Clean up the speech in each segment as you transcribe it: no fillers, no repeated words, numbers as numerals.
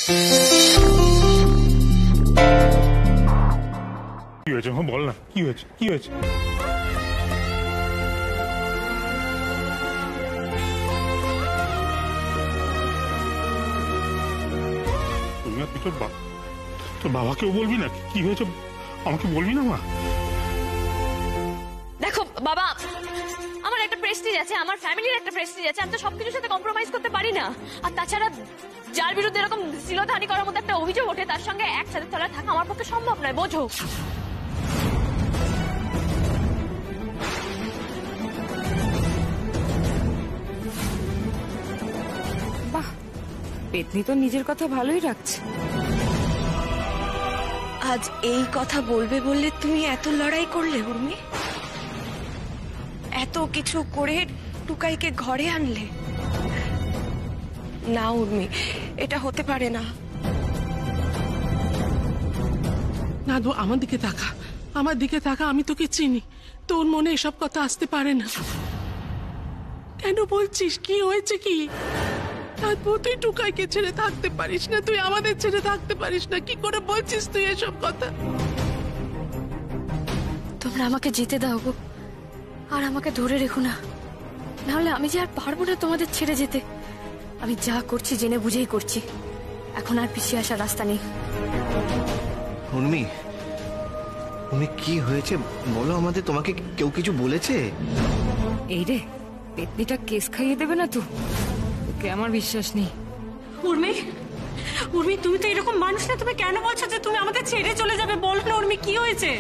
কি হয়েছে বল না, কি হয়েছে? কি হয়েছে? তুই তোর বাবাকেও বলবি না? কি হয়েছে আমাকে বলবি না? মা দেখো বাবা, আমার একটা প্রেস্টিজ আছে, আমার ফ্যামিলির একটা প্রেস্টিজ আছে, আমি তো সবকিছুর সাথে কম্প্রোমাইজ করতে পারি না। আর তাছাড়া যার বিরুদ্ধে এরকম শ্লীলতাহানি করার মধ্যে একটা অভিযোগ ওঠে, তার সঙ্গে একসাথে তলায় থাকা আমার পক্ষে সম্ভব নয়, বোঝো। বাহ, পেতনি তো নিজের কথা ভালোই রাখছে। আজ এই কথা বলবে বললে তুমি এত লড়াই করলে উর্মি? এত কিছু করে টুকাইকে ঘরে আনলে? না উর্মি, এটা হতে পারে না। না দো, আমার দিকে তাকা, আমার দিকে তাকা। আমি তোকে চিনি, তোর মনে এসব কথা আসতে পারে না। কেন বলছিস? কি হয়েছে? কি তুই টুকাইকে ছেড়ে থাকতে পারিস না? তুই আমাদের ছেড়ে থাকতে পারিস না? কি করে বলছিস তুই এসব কথা? তোমরা আমাকে যেতে দাও গো, আর আমাকে ধরে রেখো না, নাহলে আমি যে আর পারবো না তোমাদের ছেড়ে যেতে। আমি যা করছি জেনে বুঝেই করছি, এখন আর পিছিয়ে আসার রাস্তা নেই। উর্মি, উর্মি কি হয়েছে বলো আমাদের? তোমাকে কেউ কিছু বলেছে? এই রে, পেতনিটা কেস খাইয়ে দেবে না তো? ওকে আমার বিশ্বাস নেই। উর্মি, উর্মি তুমি তো এরকম মানুষ না, তুমি কেন বলছো যে তুমি আমাদের ছেড়ে চলে যাবে? বল না উর্মি, কি হয়েছে?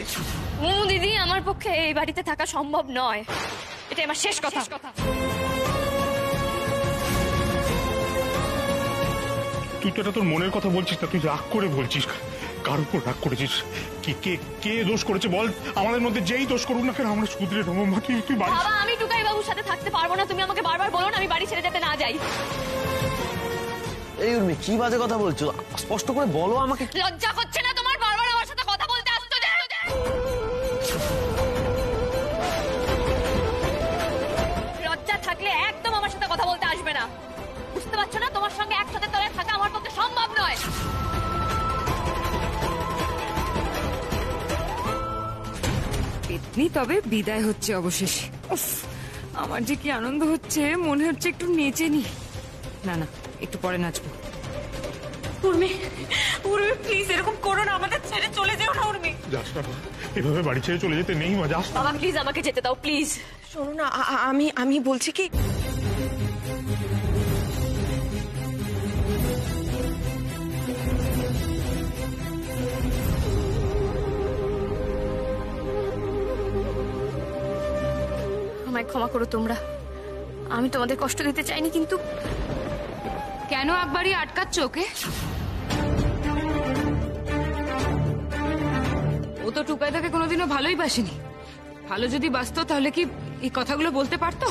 দিদি, আমার পক্ষে এই বাড়িতে থাকা সম্ভব নয়, এটা আমার শেষ কথা। তুই তো এটা তোর মনের কথা বলছিস না, তুই রাগ করে বলছিস। কার উপর রাগ করেছিস? কে দোষ করেছে বল? আমাদের মধ্যে যেই দোষ করুক না কেন আমরা শুধরে দেবো। মা তুই বাবা, আমি টুকাই বাবুর সাথে থাকতে পারবো না, তুমি আমাকে বারবার বলো না আমি বাড়ি ছেড়ে যেতে না যাই। এই উর্মি, কি বাজে কথা বলছো? স্পষ্ট করে বলো আমাকে। লজ্জা হচ্ছে না তোমার বারবার আমার সাথে কথা বলতে আসছো? লজ্জা থাকলে একদম আমার সাথে কথা বলতে আসবে না, বুঝতে পারছো না? তোমার সঙ্গে একসাথে তলায় থাকা আমার পক্ষে সম্ভব নয়। পেতনি তবে বিদায় হচ্ছে অবশেষে। উফ, আমার যে কি আনন্দ হচ্ছে, মনে হচ্ছে একটু নেচে নি। না না, একটু পরে নাচবো। উর্মি, উর্মি প্লিজ এরকম করো না, আমাদের ছেড়ে চলে যেও না উর্মি। যাস না, এভাবে বাড়ি ছেড়ে চলে যেতে নেই। মা যাস না। বাবা প্লিজ আমাকে যেতে দাও, প্লিজ। শোনো না, আমি বলছি কি, আমায় ক্ষমা করো তোমরা, আমি তোমাদের কষ্ট দিতে চাইনি, কিন্তু কেন একবারই আটকাচ্ছ ওকে? ও তো টুকাইদাকে কোনোদিনও ভালোই বাসেনি। ভালো যদি বাসতো তাহলে কি এই কথাগুলো বলতে পারতো?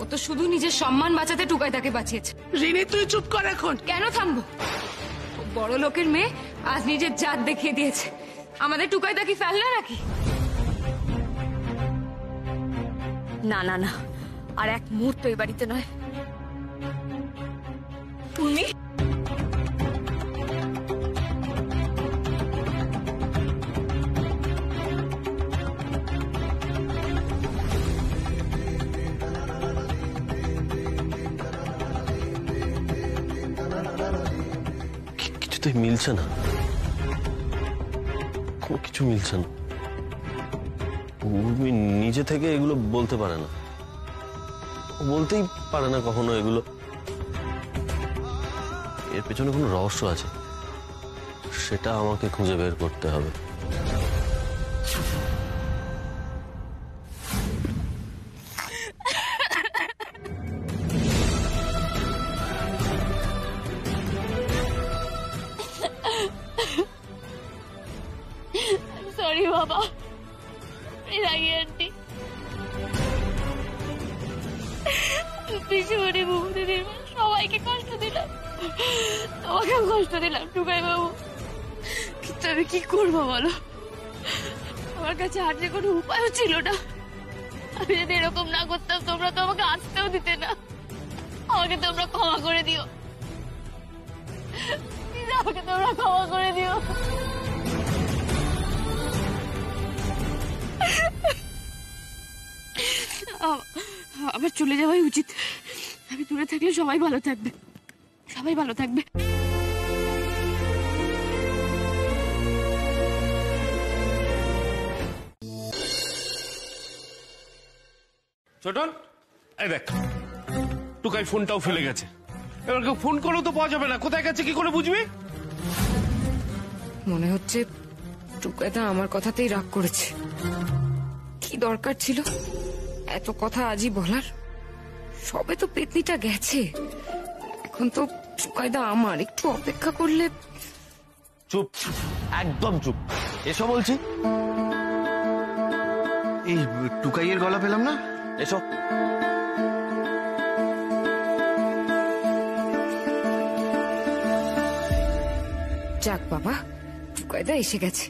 ও তো শুধু নিজের সম্মান বাঁচাতে টুকাইদাকে বাঁচিয়েছে। রিনি, তুই চুপ কর এখন। কেন থামবো? ও বড় লোকের মেয়ে আজ নিজের জাত দেখিয়ে দিয়েছে। আমাদের টুকাইদা কি ফেলনা নাকি? না না না, আর এক মুহূর্ত এই বাড়িতে নয়। উর্মি, কিছুতেই মিলছে না, কোনো কিছু মিলছে না। উর্মি নিজে থেকে এগুলো বলতে পারে না, বলতেই পারে না কখনো এগুলো। এর পেছনে কোনো রহস্য আছে, সেটা আমাকে খুঁজে বের করতে হবে। সরি বাবা, রাগি আন্টি, পিসিমণি, বুবুদিদির সবাইকে কষ্ট দিলাম, তোমাকেও কষ্ট দিলাম টুকাই বাবু, কিন্তু আমি কি করবো বলো? আমার কাছে আর যে কোনো উপায়ও ছিল না। আমি যদি এরকম না করতাম তোমরা তো আমাকে আসতেও দিতে না। আমাকে তোমরা ক্ষমা করে দিও, আমাকে তোমরা ক্ষমা করে দিও। আমার চলে যাওয়াই উচিত। আমি দূরে থাকলে সবাই ভালো থাকবে, সবাই ভালো থাকবে। ছোটন, এই দেখ টুকাই ফোনটাও ফেলে গেছে। এবার কেউ ফোন করলেও তো পাওয়া যাবে না, কোথায় গেছে কি করে বুঝবি? মনে হচ্ছে টুকাইদা আমার কথাতেই রাগ করেছে। কি দরকার ছিল এত কথা আজই বলার? সবে তো পেতনিটা গেছে, এখন তো টুকাইদা আমার। একটু অপেক্ষা করলে। চুপ, একদম চুপ। এসো বলছি। এই টুকাইয়ের গলা পেলাম না, এসো। যাক বাবা, টুকাইদা এসে গেছে।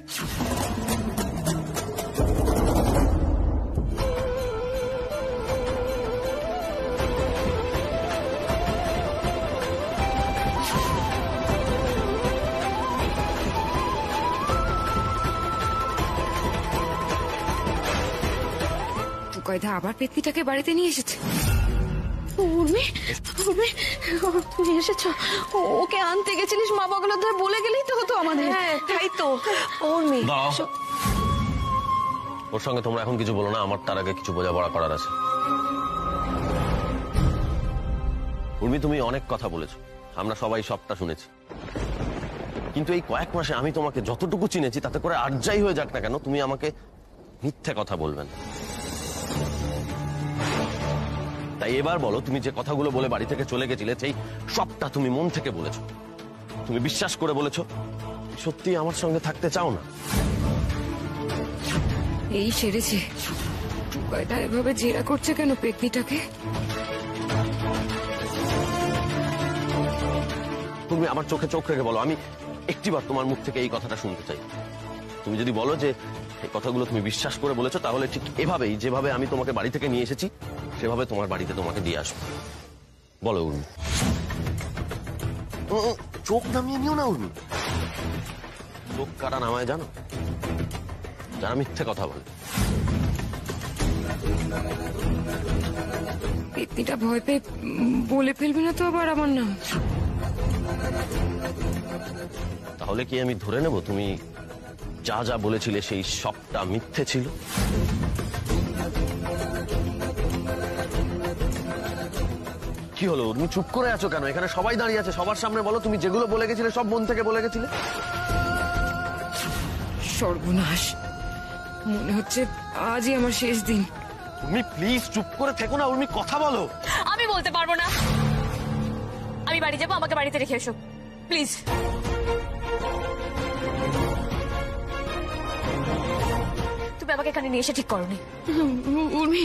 টুকাইদা আবার পেতনিটাকে বাড়িতে নিয়ে এসেছে। উর্মি, উর্মি, তুমি এসেছো? ওকে আনতে গেছিলিস, মা বাবাগুলো ধরে বলে গেলেই তো হতো আমাদের। হ্যাঁ তাই তো। উর্মি, দাঁড়াও, ওর সঙ্গে তোমরা এখন কিছু বলো না, আমার তার আগে কিছু বোঝাপড়া করার আছে। উর্মি, তুমি অনেক কথা বলেছো, আমরা সবাই সবটা শুনেছি, কিন্তু এই কয়েক মাসে আমি তোমাকে যতটুকু চিনেছি তাতে করে আর যাই হয়ে যাক না কেন, তুমি আমাকে মিথ্যে কথা বলবেন। তাই এবার বলো, তুমি যে কথাগুলো বলে বাড়ি থেকে চলে গেছিলে সেই সবটা তুমি মন থেকে বলেছো, তুমি বিশ্বাস করে বলেছো, সত্যি আমার সঙ্গে থাকতে চাও না? এই সেরেছে। টুকাইদা এভাবে জেরা করছে কেন পেতনিটাকে? তুমি আমার চোখে চোখ রেখে বলো, আমি একটিবার তোমার মুখ থেকে এই কথাটা শুনতে চাই। তুমি যদি বলো যে এই কথাগুলো তুমি বিশ্বাস করে বলেছো, তাহলে ঠিক এভাবেই, যেভাবে আমি তোমাকে বাড়ি থেকে নিয়ে এসেছি সেভাবে তোমার বাড়িতে তোমাকে দিয়ে আসবো। বলো উর্মি। চোখ নামিয়ে নিও না উর্মি। চোখ কাটা নামায় জানো? যারা মিথ্যে কথা বলে। পেতনিটা ভয় পেয়ে বলে ফেলবে না তো আবার আমার নাম? তাহলে কি আমি ধরে নেব তুমি যা যা বলেছিলে সেই সবটা মিথ্যে ছিল? কি হলো, তুমি চুপ করে আছো কেন? এখানে সবাই দাঁড়িয়ে আছে, সবার সামনে বলো, তুমি যেগুলো বলে গেছিলে সব মন থেকে বলে গেছিলে। সর্বনাশ, মনে হচ্ছে আজই আমার শেষ দিন। তুমি প্লিজ চুপ করে থেকো না উর্মি, কথা বলো। আমি বলতে পারবো না, আমি বাড়ি যাবো, আমাকে বাড়িতে রেখে এসো প্লিজ। তুমি আমাকে এখানে নিয়ে এসে ঠিক করোনি। উর্মি,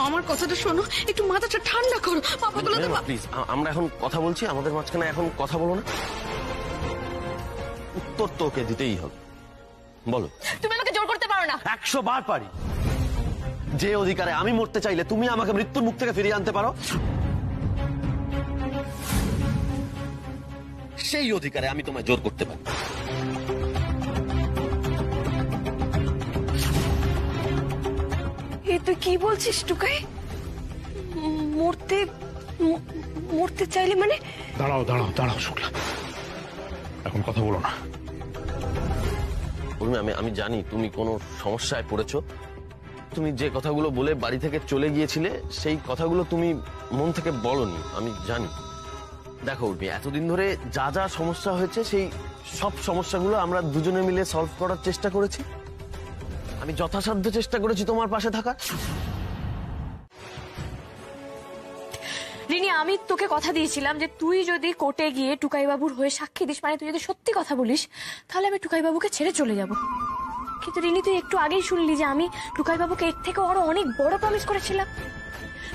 আমার কথাটা শোনো, একটু মাথাটা ঠান্ডা করো। বাবাগুলো তো প্লিজ, আমরা এখন কথা বলছি, আমাদের মাঝখানে এখন কথা বলো না। উত্তর তো ওকে দিতেই হবে, বলো। তুমি আমাকে জোর করতে পারো না। 100 বার পারি। যে অধিকারে আমি মরতে চাইলে তুমি আমাকে মৃত্যুর মুখ থেকে ফিরিয়ে আনতে পারো, সেই অধিকারে আমি তোমায় জোর করতে পারি। এ তুই কি বলছিস টুকাই? মরতে চাইলে মানে? দাঁড়াও দাঁড়াও দাঁড়াও শুক্লা, এখন কথা বলো না। আমি জানি তুমি কোনো সমস্যায় পড়েছো। তুমি যে কথাগুলো বলে বাড়ি থেকে চলে গিয়েছিলে সেই কথাগুলো তুমি মন থেকে বলনি, আমি জানি। দেখো উর্মি, এতদিন ধরে যা যা সমস্যা হয়েছে সেই সব সমস্যাগুলো আমরা দুজনে মিলে সলভ করার চেষ্টা করেছি। আমি যথাসাধ্য চেষ্টা করেছি তোমার পাশে থাকার। রিনি, আমি তোকে কথা দিয়েছিলাম যে তুই যদি কোর্টে গিয়ে টুকাইবাবুর হয়ে সাক্ষী দিস, মানে তুই যদি সত্যি কথা বলিস, তাহলে আমি টুকাইবাবুকে ছেড়ে চলে যাব। কিন্তু রিনি, তুই একটু আগেই শুনলি যে আমি টুকাইবাবুকে এর থেকে আরো অনেক বড় প্রমিস করেছিলাম।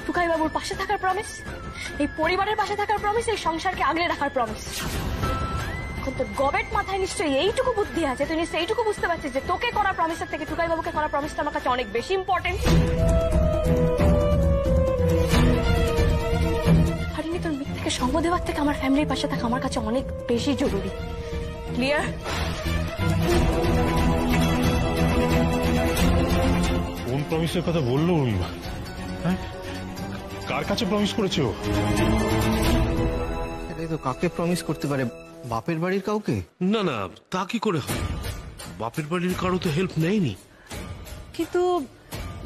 টুকাইবাবুর পাশে থাকার প্রমিস, এই পরিবারের পাশে থাকার প্রমিস, এই সংসারকে আগলে রাখার প্রমিস। এখন তোর গবেট মাথায় নিশ্চয়ই এইটুকু বুদ্ধি আছে, তুই নিশ্চয়ই এইটুকু বুঝতে পারছিস যে তোকে করা প্রমিসের থেকে টুকাইবাবুকে করা প্রমিসটা আমার কাছে অনেক বেশি ইম্পর্টেন্ট। আর রিনি, তোর মিথ্যাকে সঙ্গ দেওয়ার থেকে আমার ফ্যামিলির পাশে থাকা আমার কাছে অনেক বেশি জরুরি। ক্লিয়ার? কোন প্রমিসের কথা বললো উর্মিমা? হ্যাঁ, কার কাছে প্রমিস করেছে ও? এটাই তো কাকে প্রমিস করতে পারে? বাপের বাড়ির কাউকে? না না, তা কি করে হয়? বাপের বাড়ির কারো তো হেল্প নেয়নি। কিন্তু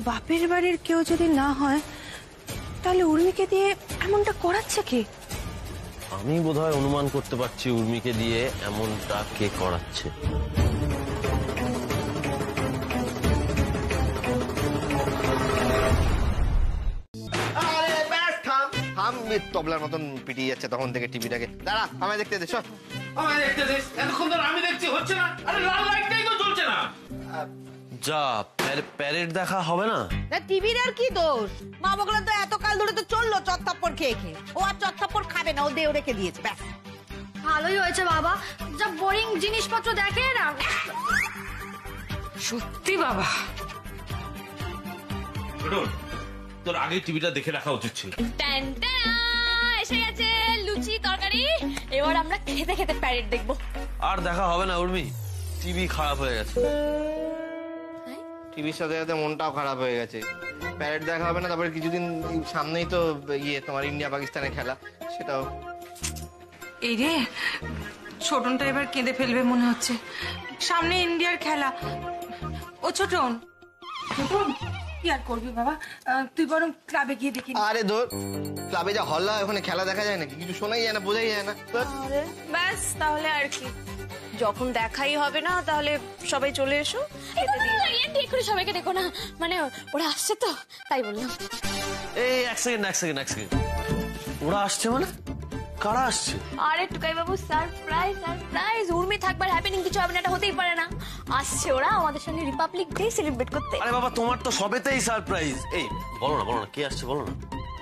বাপের বাড়ির কেউ যদি না হয় তাহলে উর্মিকে দিয়ে এমনটা করাচ্ছে কে? আমি বোধহয় অনুমান করতে পারছি উর্মিকে দিয়ে এমনটা কে করাচ্ছে। আরে ব্যাস থাম থাম, তবলার মতন পিটিয়ে যাচ্ছে তখন থেকে টিভিটাকে। দাঁড়া, আমায় দেখতে দে। আমায় দেখতে দে, এতক্ষণ ধরে আমি দেখছি, হচ্ছে না। আরে লাল লাইটটাই তো জ্বলছে না। যা প্যারেড দেখা হবে না? টিভির আর কি দোষ? মা বগলা তো এত কাল ধরে তো চললো চত্থাপ্পর খেয়ে খেয়ে। ও আর চত্থাপ্পর খাবে না, ও দেও রেখে দিয়েছে, ব্যাস। ভালোই হয়েছে বাবা, যা বোরিং জিনিসপত্র দেখে না। সত্যি বাবা, তোর আগে টিভিটা দেখে রাখা উচিত ছিল। এসে গেছে লুচি তরকারি, এবার আমরা খেতে খেতে প্যারেড দেখবো। আর দেখা হবে না উর্মি, টিভি খারাপ হয়ে গেছে। টিভির সাথে সাথে মনটাও খারাপ হয়ে গেছে। প্যারেড দেখা হবে না, তারপরে কিছুদিন সামনেই তো তোমার ইন্ডিয়া পাকিস্তানের খেলা, সেটাও। এই রে, ছোটনটা এবার কেঁদে ফেলবে মনে হচ্ছে। সামনে ইন্ডিয়ার খেলা। ও ছোটন, ছোটন কি আর করবি বাবা, তুই বরং ক্লাবে গিয়ে দেখি। আরে ধর, ক্লাবে যা হল্লা, ওখানে খেলা দেখা যায় নাকি? কিছু শোনাই যায় না, বোঝাই যায় না। ব্যাস, তাহলে আর কি, যখন দেখাই হবে না তাহলে সবাই চলে এসো। ঠিক করে সবাইকে দেখো না, মানে ওরা আসছে তো তাই বললাম। এই এক সেকেন্ড, ওরা আসছে মানে? কারা আসছে? আরে টুকাই বাবু, সারপ্রাইজ। উর্মি থাকবার হ্যাপেনিং কিছু হবে না, এটা হতেই পারে না। আসছে ওরা আমাদের সঙ্গে রিপাবলিক ডে সেলিব্রেট করতে। আরে বাবা, তোমার তো সবেতেই সারপ্রাইজ। এই বলো না কে আসছে, বলো না।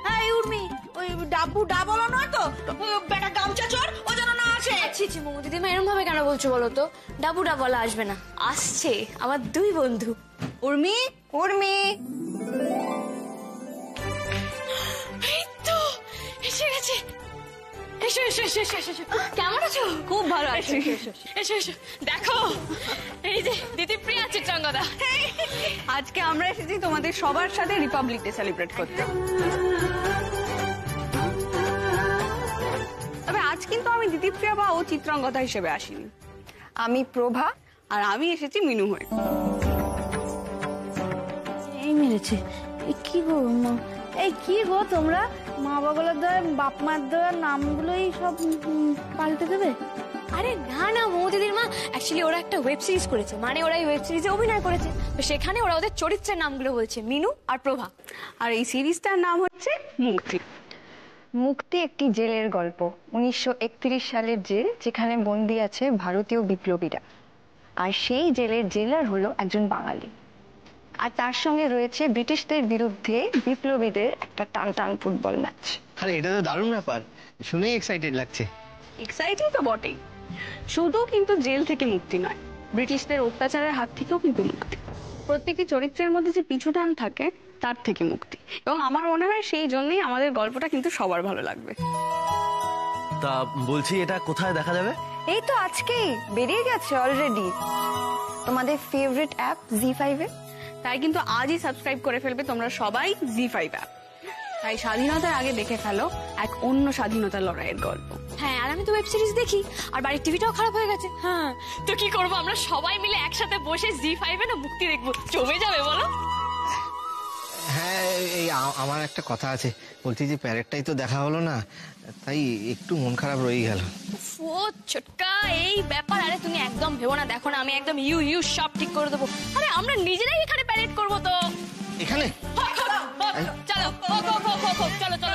হ্যাঁ উর্মি, ওই ডাবু বলো না তো, বেটা গামছা চোর, ও যেন না আসে। ছি মোমো দিদিমা, এরম ভাবে কেন বলছো বলো তো? ডাবুডা বলা আসবে না, আসছে আমার দুই বন্ধু। উর্মি এই তো এসে গেছে। এসো। কেমন আছো? খুব ভালো আছি। এসো দেখো, এই যে দিদি প্রিয়া চিত্রাঙ্গদা। আজকে আমরা এসেছি তোমাদের সবার সাথে রিপাবলিক ডে সেলিব্রেট করতে। তবে আজ কিন্তু আমি দিদিপ্রিয়া বা ও চিত্রাঙ্গদা হিসেবে আসিনি, আমি প্রভা, আর আমি এসেছি মিনু হয়ে। এই মেরেছে কি গো মা, এই কি গো তোমরা মা বাবার বাপ মার দেওয়ার নামগুলোই সব পাল্টে দেবে? আরে না মৌদিদির মা, অ্যাকচুয়ালি ওরা একটা ওয়েব সিরিজ করেছে, মানে ওরা এই ওয়েব সিরিজে অভিনয় করেছে, তো সেখানে ওরা ওদের চরিত্রের নামগুলো বলছে, মিনু আর প্রভা। আর এই সিরিজটার নাম হচ্ছে মুক্তি। মুক্তি একটি জেলের গল্প, 1931 সালের জেল, যেখানে বন্দী আছে ভারতীয় বিপ্লবীরা। আর সেই জেলের জেলার হলো একজন বাঙালি, আর তার সঙ্গে রয়েছে ব্রিটিশদের বিরুদ্ধে বিপ্লবীদের একটা টান ফুটবল ম্যাচ। আরে এটা তো দারুণ ব্যাপার, শুনেই এক্সাইটেড লাগছে। এক্সাইটিং তো বটেই, শুধু কিন্তু জেল থেকে মুক্তি নয়, ব্রিটিশদের অত্যাচারের হাত থেকেও কিন্তু মুক্তি। প্রত্যেকটি চরিত্রের মধ্যে যে পিছুটান থাকে তার থেকে মুক্তি, এবং আমার মনে হয় সেই জন্যই আমাদের গল্পটা কিন্তু সবার ভালো লাগবে। তা বলছি, এটা কোথায় দেখা যাবে? এই তো আজকেই বেরিয়ে গেছে অলরেডি তোমাদের ফেভারিট অ্যাপ জি5 এ। তাই কিন্তু আজই সাবস্ক্রাইব করে ফেলবে তোমরা সবাই জি5 অ্যাপ। তাই স্বাধীনতার আগে দেখে ফেলো এক অন্য স্বাধীনতা লড়াইয়ের গল্প। হ্যাঁ, আর আমি তো ওয়েব সিরিজ দেখি, আর বাড়ির টিভিটাও খারাপ হয়ে গেছে। হ্যাঁ, তো কি করবো, আমরা সবাই মিলে একসাথে বসে জি5 এ না মুক্তি দেখবো, জমে যাবে বলো। হ্যাঁ, এই আমার একটা কথা আছে, বলছি যে প্যারেডটাই তো দেখা হলো না, তাই একটু মন খারাপ রয়ে গেল। ও ছোটকা, এই ব্যাপার। আরে তুমি একদম ভেবো না, দেখো না আমি একদম ইউ সব ঠিক করে দেবো। আরে আমরা নিজেরাই এখানে প্যারেড করবো তো। এখানে চলো চলো।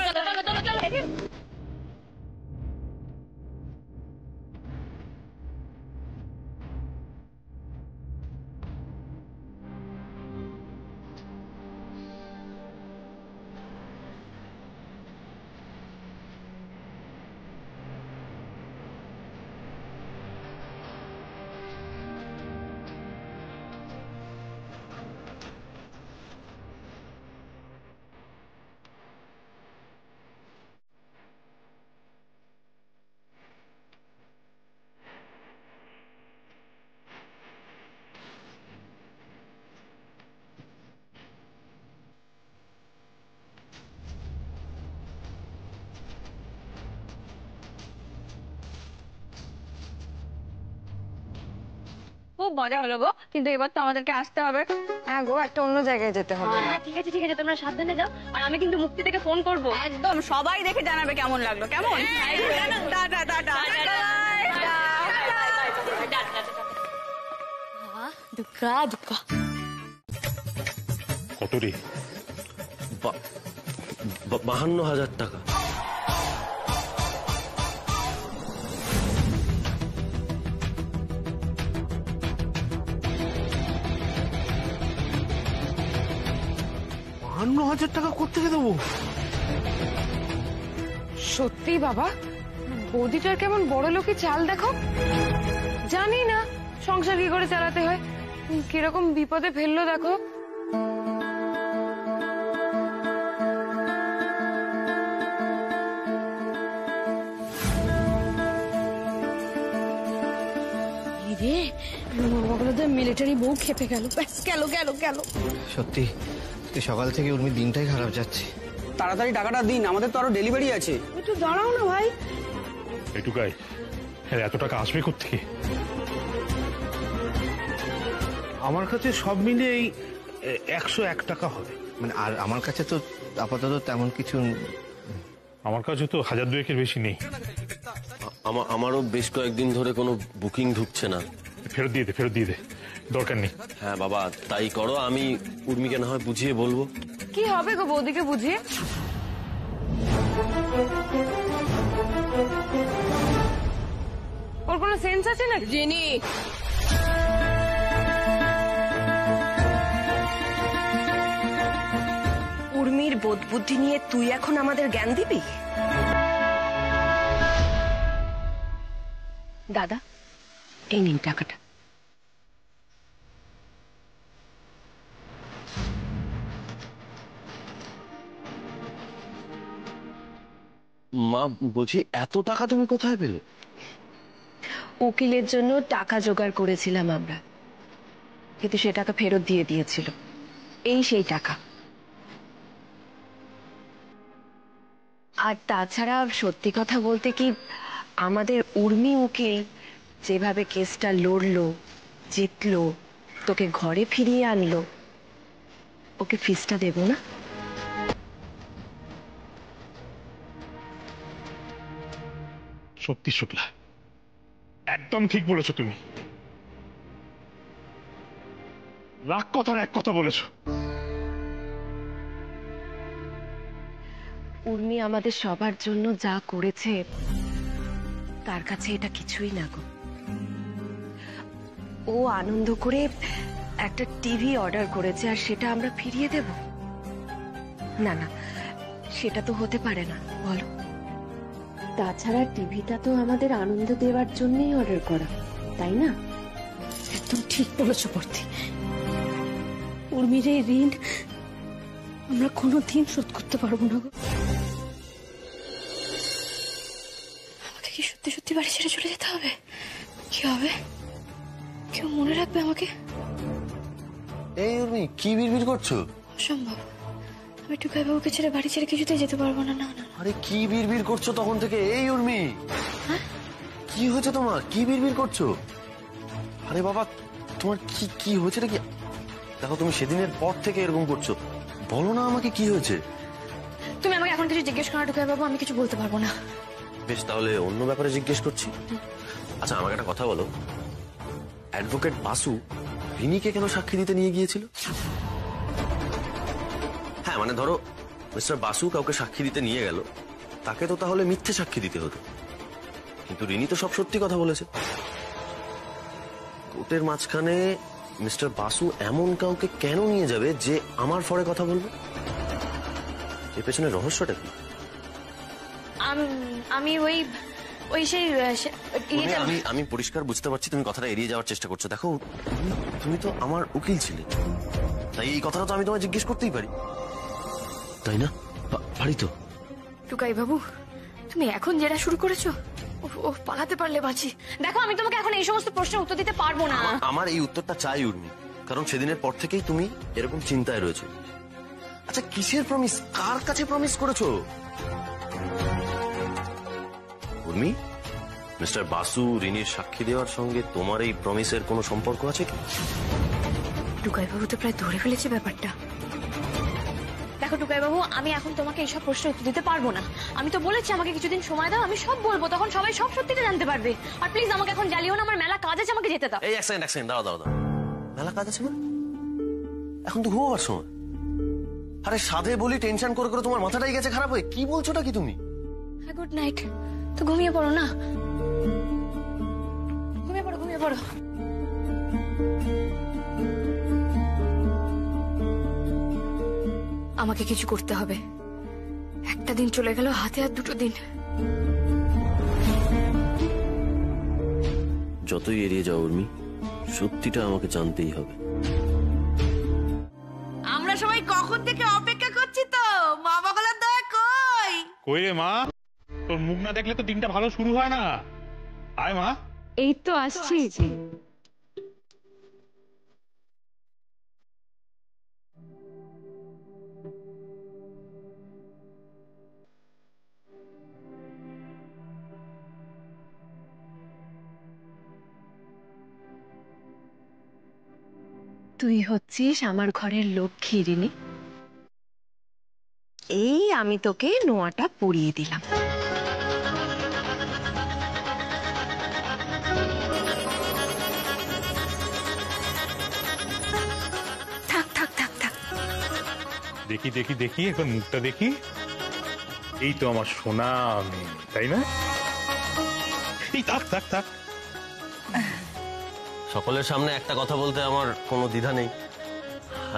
খুব মজা হলো গো, কিন্তু এবার তো আমাদেরকে আসতে হবে। হ্যাঁ গো, একটা অন্য জায়গায় যেতে হবে। ঠিক আছে ঠিক আছে, তোমরা সাবধানে যাও, আর আমি কিন্তু মুক্তি থেকে ফোন করবো। একদম সবাই দেখে জানাবে কেমন লাগলো। কেমন? টাটা টাটা। দুঃখা দুঃখা। কত রে? 52,000 টাকা। টাকা কোত্থেকে দেবো? সত্যি বাবা, বৌদিটার কেমন বড় লোকের চাল দেখো। জানি না সংসার কি করে চালাতে হয়, কিরকম বিপদে ফেললো দেখো। রে মিলিটারি বউ খেপে গেল। গেল গেল গেল। সত্যি সত্যি সকাল থেকে উর্মির দিনটাই খারাপ যাচ্ছে। তাড়াতাড়ি টাকাটা দিন, আমাদের তো আরো ডেলিভারি আছে। একটু দাঁড়াও না ভাই। এটুকাই এত টাকা আসবে কোত্থেকে? আমার কাছে সব মিলে এই 101 টাকা হবে। মানে আর আমার কাছে তো আপাতত তেমন কিছু। আমার কাছে তো 1000-2 বেশি নেই। আমারও বেশ কয়েকদিন ধরে কোনো বুকিং ঢুকছে না। ফেরত দিয়ে দে, দরকার নেই। হ্যাঁ বাবা, তাই করো। আমি উর্মিকে না হয় বুঝিয়ে বলবো। কি হবে গো বৌদিকে বুঝিয়ে? ওর কোনো সেন্স আছে না? জেনি, উর্মির বোধ বুদ্ধি নিয়ে তুই এখন আমাদের জ্ঞান দিবি? দাদা, এই নিন টাকাটা। মা, বলছি এত টাকা তুমি কোথায় পেলে? উকিলের জন্য টাকা জোগাড় করেছিলাম আমরা, কিন্তু সে টাকা ফেরত দিয়ে দিয়েছিল। এই সেই টাকা। আর তাছাড়া সত্যি কথা বলতে কি, আমাদের উর্মি উকিল যেভাবে কেসটা লড়লো, জিতলো, তোকে ঘরে ফিরিয়ে আনলো, ওকে ফিসটা দেব না? সত্যি শুক্লা, একদম ঠিক বলেছো তুমি। লাখ কথার এক কথা বলেছো। উর্মি আমাদের সবার জন্য যা করেছে, তার কাছে এটা কিছুই না গো। ও আনন্দ করে একটা টিভি অর্ডার করেছে, আর সেটা আমরা ফিরিয়ে দেব? না না, সেটা তো হতে পারে না, বলো। তাছাড়া টিভিটা তো আমাদের আনন্দ দেওয়ার জন্যই অর্ডার করা, তাই না? একদম ঠিক বলেছো বর্তি। উর্মির এই ঋণ আমরা কোনোদিন শোধ করতে পারবো না গো। আমাকে কি সত্যি সত্যি বাড়ি ছেড়ে চলে যেতে হবে? কি হবে? কেউ মনে রাখবে আমাকে? এই উর্মি, কি বিড়বিড় করছো? অসম্ভব, আমি টুকাই বাবুকে ছেড়ে বাড়ি ছেড়ে কিছুতেই যেতে পারবো না। না না। আরে কি বিড়বিড় করছো তখন থেকে? এই উর্মি, কি হয়েছে তোমার? কি বিড়বিড় করছো? আরে বাবা, তোমার কি কি হয়েছে নাকি? দেখো, তুমি সেদিনের পর থেকে এরকম করছো। বলো না আমাকে কি হয়েছে। তুমি আমাকে এখন কিছু জিজ্ঞেস করো টুকাই বাবু, আমি কিছু বলতে পারবো না। বেশ, তাহলে অন্য ব্যাপারে জিজ্ঞেস করছি। আচ্ছা, আমাকে একটা কথা বলো, অ্যাডভোকেট বাসু রিনিকে কেন সাক্ষী দিতে নিয়ে গিয়েছিল? হ্যাঁ, মানে ধরো মিস্টার বাসু কাউকে সাক্ষী দিতে নিয়ে গেল, তাকে তো তাহলে মিথ্যে সাক্ষী দিতে হতো, কিন্তু রিনি তো সব সত্যি কথা বলেছে। কোর্টের মাঝখানে মিস্টার বাসু এমন কাউকে কেন নিয়ে যাবে যে আমার ফরে কথা বলবে? এর পেছনে রহস্যটা কি? আমি ওই সেই আমি পরিষ্কার বুঝতে পারছি তুমি কথাটা এড়িয়ে যাওয়ার চেষ্টা করছো। দেখো, তুমি তো আমার উকিল ছিলে, তাই এই কথাটা তো আমি তোমায় জিজ্ঞেস করতেই পারি, তাই না? পারি তো। টুকাই বাবু, তুমি এখন যেটা শুরু করেছো, ও পালাতে পারলে বাঁচি। দেখো, আমি তোমাকে এখন এই সমস্ত প্রশ্নের উত্তর দিতে পারবো না। আমার এই উত্তরটা চাই উর্মি, কারণ সেদিনের পর থেকেই তুমি এরকম চিন্তায় রয়েছো। আচ্ছা, কিসের প্রমিস? কার কাছে প্রমিস করেছো উর্মি? মিস্টার বাসু রিনির সাক্ষী দেওয়ার সঙ্গে তোমার এই প্রমিসের কোনো সম্পর্ক আছে কি? টুকাইবাবু তো প্রায় ধরে ফেলেছে ব্যাপারটা। দেখো টুকাইবাবু, আমি এখন তোমাকে এইসব প্রশ্নের উত্তর দিতে পারবো না। আমি তো বলেছি আমাকে কিছুদিন সময় দাও, আমি সব বলবো, তখন সবাই সব সত্যিটা জানতে পারবে। আর প্লিজ আমাকে এখন জ্বালিও না, আমার মেলা কাজ আছে, আমাকে যেতে দাও। এই এক সেকেন্ড দাঁড়াও। মেলা কাজ আছে মানে? এখন তো ঘুমাবার সময়। আরে সাধে বলি টেনশন করে করে তোমার মাথাটাই গেছে খারাপ হয়ে। কি বলছোটা কি তুমি? হ্যাঁ, গুড নাইট। তো ঘুমিয়ে পড়ো না, ঘুমিয়ে পড়ো। আমাকে কিছু করতে হবে। একটা দিন চলে গেল, হাতে আর 2 দিন। যতই এড়িয়ে যাও উর্মি, সত্যিটা আমাকে জানতেই হবে। আমরা সবাই কখন থেকে অপেক্ষা করছি তো, মা বগলার দয়া কই? কই রে মা, তোর মুখ না দেখলে তো দিনটা ভালো শুরু হয় না। আয় মা। এই তো আসছি। তুই হচ্ছিস আমার ঘরের লক্ষ্মী রিনি। এই আমি তোকে নোয়াটা পরিয়ে দিলাম। থাক থাক থাক থাক। দেখি এখন মুখটা দেখি। এই তো আমার সোনা মেয়ে, তাই না? এই থাক। সকলের সামনে একটা কথা বলতে আমার কোনো দ্বিধা নেই।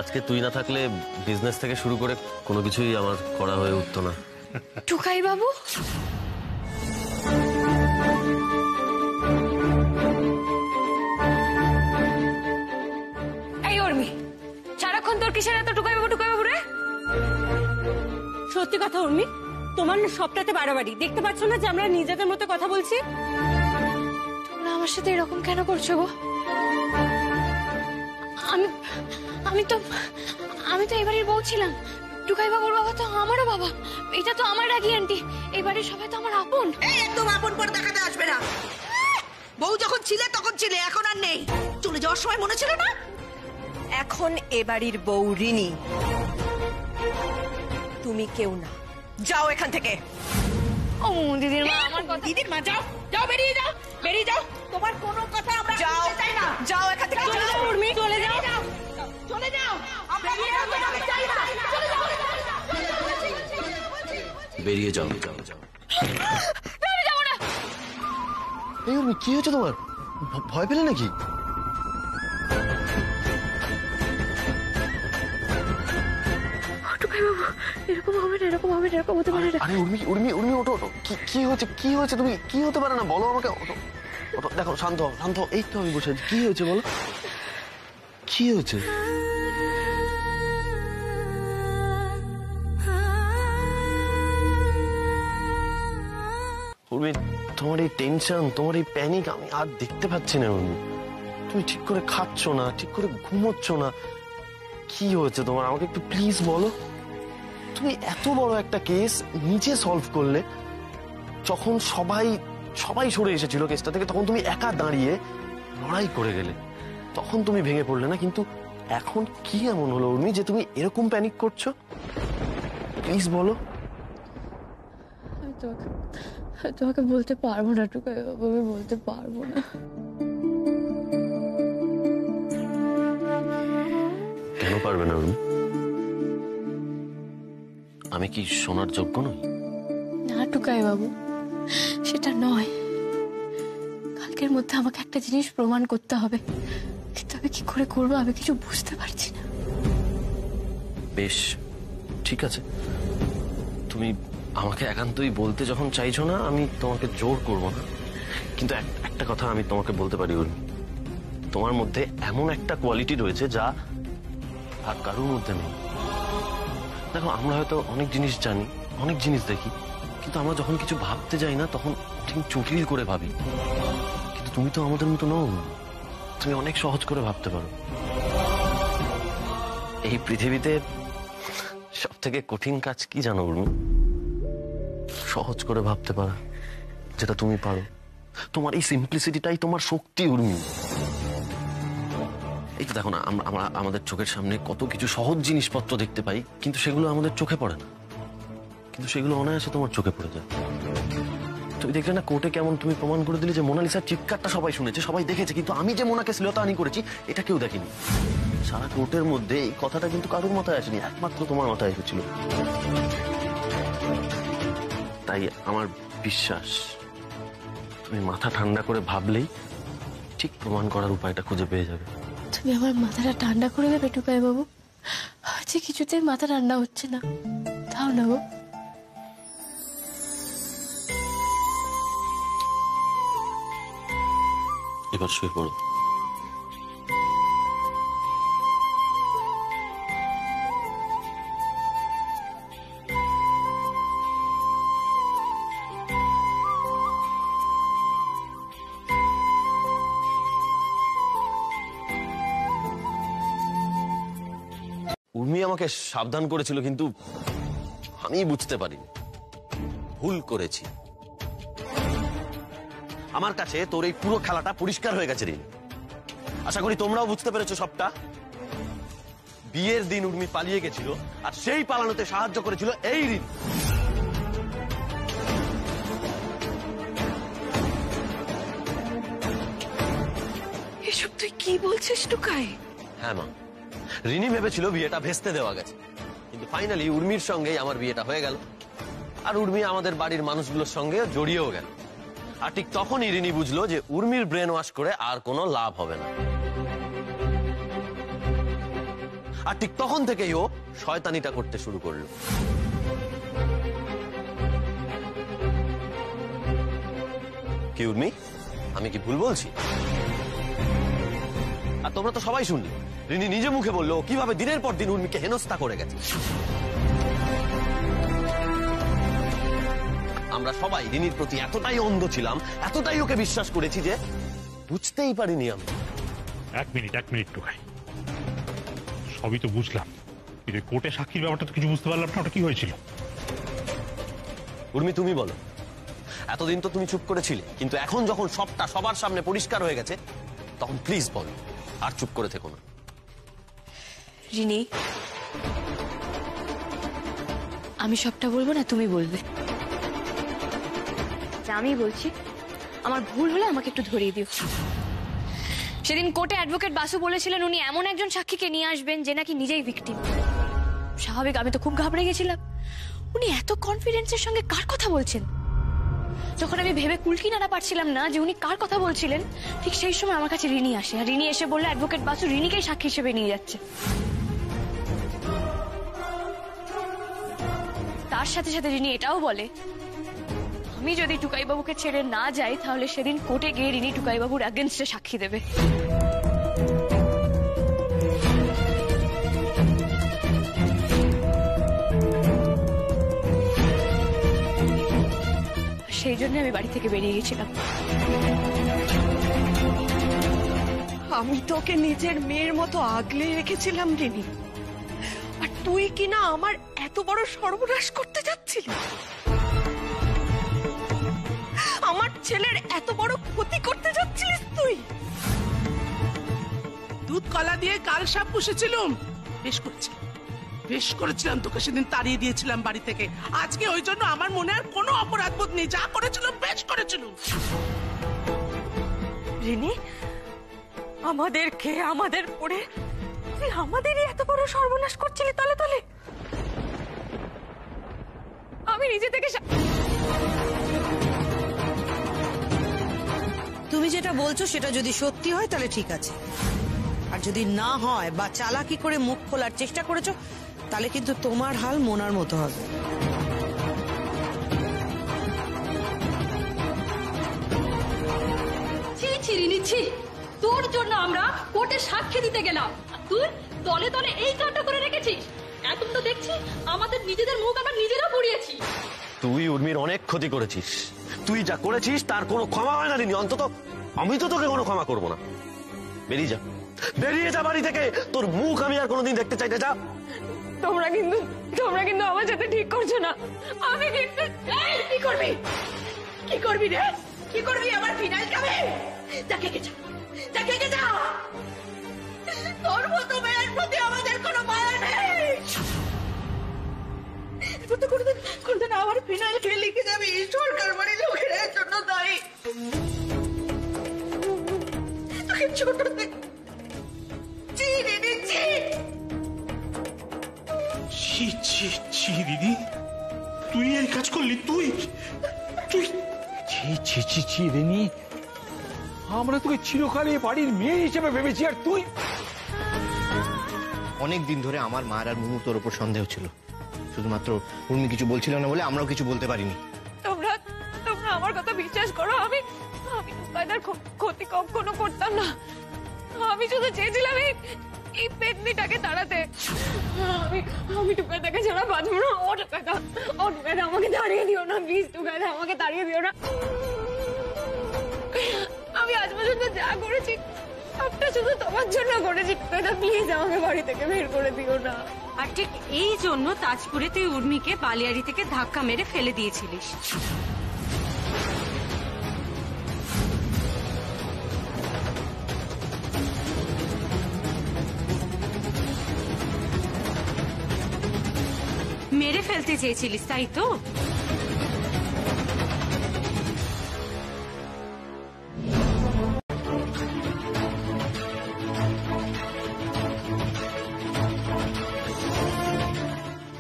আজকে তুই না থাকলে বিজনেস থেকে শুরু করে কোনো কিছুই আমার করা হয়ে উঠতো না। টুকাইবাবু, এই উর্মি, সারাক্ষণ তোর কিসের এত টুকাইবাবু রে? সত্যি কথা উর্মি, তোমার না সবটাতে বাড়াবাড়ি। দেখতে পাচ্ছ না যে আমরা নিজেদের মতো কথা বলছি? তোমরা আমার সাথে এরকম কেন করছো গো? আমি তো এবারের বউ ছিলাম। টুকাইবাবুর বাবা তো আমারও বাবা। এটা তো আমার রাগি আন্টি। এবারে সবাই তো আমার আপন। একদম আপন করে দেখাতে আসবে না। বউ যখন ছিলে তখন ছিলে, এখন আর নেই। চলে যাওয়ার সময় মনে ছিল না? এখন এ বাড়ির বউ রিনি, তুমি কেউ না। যাও এখান থেকে। ও দিদির মা, আমার কথা। দিদির মা, যাও বেরিয়ে যাও। তোমার কোনো কথা আমরা যাও, শুনতে চাই না। যাও এখান থেকে। চলে যাও উর্মি, চলে যাও। বেরিয়ে যাও। আমি যাবো না। এই উর্মি, কি হয়েছে তোমার? ভয় পেলে নাকি? টুকাইবাবু, এরকম হতে পারে না। আরে উর্মি ওঠো। কি হয়েছে? তুমি কি হতে পারে না বলো আমাকে। ওঠো। দেখো, শান্ত হও। এই তো আমি বসে আছি। কি হয়েছে বলো, কি হয়েছে? উর্মি, তোমার এই টেনশন, তোমার এই প্যানিক আমি আর দেখতে পাচ্ছি না। উর্মি, তুমি ঠিক করে খাচ্ছ না, ঠিক করে ঘুমোচ্ছ না। কি হয়েছে তোমার? আমাকে একটু প্লিজ বলো। তুমি এত বড় একটা কেস নিজে সলভ করলে, যখন সবাই সরে এসেছিল কেসটা থেকে, তখন তুমি একা দাঁড়িয়ে লড়াই করে গেলে। তখন তুমি ভেঙে পড়লে না, কিন্তু এখন কি এমন হলো উর্মি যে তুমি এরকম প্যানিক করছো? প্লিজ বলো। তোমাকে বলতে পারবো না টুকাইবাবু, আমি বলতে পারবো না। কেন পারবে না উর্মি? আমি কি শোনার যোগ্য নই? না টুকাইবাবু, সেটা নয়। কালকের মধ্যে আমাকে একটা জিনিস প্রমাণ করতে হবে, কিন্তু আমি কি করে করবো আমি কিছু বুঝতে পারছি না। বেশ, ঠিক আছে। তুমি আমাকে একান্তই বলতে যখন চাইছো না, আমি তোমাকে জোর করব না। কিন্তু একটা কথা আমি তোমাকে বলতে পারি উর্মি, তোমার মধ্যে এমন একটা কোয়ালিটি রয়েছে যা আর কারোর মধ্যে নেই। দেখো, আমরা হয়তো অনেক জিনিস জানি, অনেক জিনিস দেখি, কিন্তু আমরা যখন কিছু ভাবতে যাই না, তখন ঠিক জটিল করে ভাবি। কিন্তু তুমি তো আমাদের মতো নও। তুমি অনেক সহজ করে ভাবতে পারো। এই পৃথিবীতে সব থেকে কঠিন কাজ কি জানো উর্মি? সহজ করে ভাবতে পারা, যেটা তুমি পারো। তোমার এই সিম্পলিসিটিটাই তোমার শক্তি উর্মি। এই তো দেখো না, আমরা আমাদের চোখের সামনে কত কিছু সহজ জিনিসপত্র দেখতে পাই, কিন্তু সেগুলো আমাদের চোখে পড়ে না, কিন্তু সেগুলো অনায়াসে তোমার চোখে পড়ে যায়। তুমি দেখলে না কোর্টে কেমন তুমি প্রমাণ করে দিলে যে মোনালিসার চিৎকারটা সবাই শুনেছে, সবাই দেখেছে, কিন্তু আমি যে মোনাকে শ্লীলতাহানি করেছি এটা কেউ দেখেনি। সারা কোর্টের মধ্যে এই কথাটা কিন্তু কারোর মাথায় আসেনি, একমাত্র তোমার মাথায় এসেছিল। তাই আমার বিশ্বাস তুমি মাথা ঠান্ডা করে ভাবলেই ঠিক প্রমাণ করার উপায়টা খুঁজে পেয়ে যাবে। তুমি আমার মাথাটা ঠান্ডা করে দেবে টুকাই বাবু? আজকে কিছুতেই মাথা ঠান্ডা হচ্ছে না, তাও না গো। এবার শুয়ে পড়ো। উর্মি আমাকে সাবধান করেছিল, কিন্তু আমি বুঝতে পারিনি, ভুল করেছি। আমার কাছে তোর এই পুরো খেলাটা পরিষ্কার হয়ে গেছে রিনি। আশা করি তোমরাও বুঝতে পেরেছো সবটা। বিয়ের দিন উর্মি পালিয়ে গেছিল, আর সেই পালানোতে সাহায্য করেছিল এই রিনি। এসব তুই কি বলছিস টুকাই? হ্যাঁ মা, রিনি ভেবেছিল বিয়েটা ভেস্তে দেওয়া গেছে, কিন্তু ফাইনালি উর্মির সঙ্গেই আমার বিয়েটা হয়ে গেল, আর উর্মি আমাদের বাড়ির মানুষগুলোর সঙ্গে জড়িয়েও গেল। আর ঠিক তখনই রিনি বুঝলো যে উর্মির ব্রেন ওয়াশ করে আর কোনো লাভ হবে না, আর ঠিক তখন থেকেই ও শয়তানিটা করতে শুরু করলো। কি উর্মি, আমি কি ভুল বলছি? আর তোমরা তো সবাই শুনলে, রিনি নিজে মুখে বললো কিভাবে দিনের পর দিন উর্মিকে হেনস্থা করে গেছে। আমরা সবাই রিনির প্রতি এতটাই অন্ধ ছিলাম, এতটাই ওকে বিশ্বাস করেছি যে বুঝতেই পারিনি আমি। এক মিনিট টুকাই, সবই তো বুঝলাম, কিন্তু কোর্টে সাক্ষীর ব্যাপারটা তো কিছু বুঝতে পারলাম না, ওটা কি হয়েছিল? উর্মি তুমি বলো, এতদিন তো তুমি চুপ করেছিলে, কিন্তু এখন যখন সবটা সবার সামনে পরিষ্কার হয়ে গেছে, তখন প্লিজ বলো, আর চুপ করে থেকো না। রিনি, আমি সবটা বলবো না তুমি বলবে? আমি বলছি, আমার ভুল হলে আমাকে একটু ধরিয়ে দিও। সেদিন কোর্টে অ্যাডভোকেট বাসু বলেছিলেন উনি এমন একজন সাক্ষীকে নিয়ে আসবেন যে নাকি নিজেই ভিকটিম। স্বাভাবিক, আমি তো খুব ঘাবড়ে গেছিলাম। উনি এত কনফিডেন্সের সঙ্গে কার কথা বলছেন? যখন আমি ভেবে কুলকি নাড়া পারছিলাম না যে উনি কার কথা বলছিলেন, ঠিক সেই সময় আমার কাছে রিনি আসে, আর রিনি এসে বললো অ্যাডভোকেট বাসু রিনিকেই সাক্ষী হিসেবে নিয়ে যাচ্ছে। তার সাথে সাথে রিনি এটাও বলে আমি যদি টুকাইবাবুকে ছেড়ে না যাই, তাহলে সেদিন কোর্টে গিয়ে রিনি টুকাইবাবুর এগেনস্টে সাক্ষী দেবে। সেই জন্য আমি বাড়ি থেকে বেরিয়ে গেছিলাম। আমি তোকে নিজের মেয়ের মতো আগলে রেখেছিলাম রিনি, আর তুই কিনা আমার এত বড় সর্বনাশ করতে যাচ্ছিলি, আমার ছেলের এত বড় ক্ষতি করতে যাচ্ছিলিস তুই। দুধ কলা দিয়ে কাল সাপ পুষেছিলাম, বেশ করেছিলাম তোকে সেদিন তাড়িয়ে দিয়েছিলাম বাড়ি থেকে। আজকে ওই জন্য আমার মনে আর কোনো অপরাধ বোধ নেই, যা করেছিলাম বেশ করেছিলাম। রিনি, আমাদের খেয়ে আমাদের পড়ে তুই আমাদেরই এত বড় সর্বনাশ করছিলি তলে তলে। আমি নিজে থেকে তুমি যেটা বলছো সেটা যদি সত্যি হয় তাহলে ঠিক আছে, আর যদি না হয় বা চালাকি করে মুখ খোলার চেষ্টা করেছো, তাহলে কিন্তু তোমার হাল মোনার মতো হবে। ছি, তোর জন্য আমরা কোর্টে সাক্ষী দিতে গেলাম, তুই দলে দলে এই কাজটা করে রেখেছিস। এখন তো দেখছি আমাদের নিজেদের মুখ আমরা নিজেরা পুড়িয়েছি। তুই উর্মির অনেক ক্ষতি করেছিস, তুই যা করেছিস তার কোনো ক্ষমা হয় না রিনি। অন্তত আমি তো তোকে কোনো ক্ষমা করবো না। বেরিয়ে যা বাড়ি থেকে, তোর মুখ আমি আর কোনোদিন দেখতে চাই না। যা। তোমরা কিন্তু আমার সাথে ঠিক করছো না। আমি কি করবি রে? কি করবি আমার ফিনাইল খাবে? দেখে গে যা, দেখে গে যা। তোর মতো মেয়ের প্রতি আমাদের কোনো মায়া নেই। কোনদিন আমার ফিনাইল খেয়ে লিখে যাবি সরকার বাড়ির লোকেরা এর জন্য দায়ী। তোকে ছোট থেকে চিনি দিচ্ছি। ছি ছি ছি দিদি, তুই এই কাজ করলি? তুই তুই ছি ছি ছি ছি রিনি, আমরা তোকে চিরকালে বাড়ির মেয়ে হিসেবে ভেবেছি, আর তুই। অনেক দিন ধরে আমার মার আর মুহূর্তের উপর সন্দেহ ছিল, শুধুমাত্র উর্মি কিছু বলছিল না বলে আমরাও কিছু বলতে পারিনি। তোমরা আমার কথা বিশ্বাস করো, আমি টুকাইদার ক্ষতি কখনো করতাম না। আমি শুধু চেয়েছিলাম এই পেতনিটাকে তাড়াতে। আমি টুকাইদাকে ছাড়া বাঁচবো না। ও টুকাইদা আমাকে তাড়িয়ে দিও না প্লিজ। টুকাইদা আমাকে তাড়িয়ে দিও না। আমি আজ পর্যন্ত যা করেছি সবটা শুধু তোমার জন্য করেছি। টুকাইদা প্লিজ আমাকে বাড়ি থেকে বের করে দিও না। আর ঠিক এই জন্য তাজপুরে তুই উর্মিকে বালিয়াড়ি থেকে ধাক্কা মেরে ফেলে দিয়েছিলিস। মেরে ফেলতে চেয়েছিলিস, তাই তো?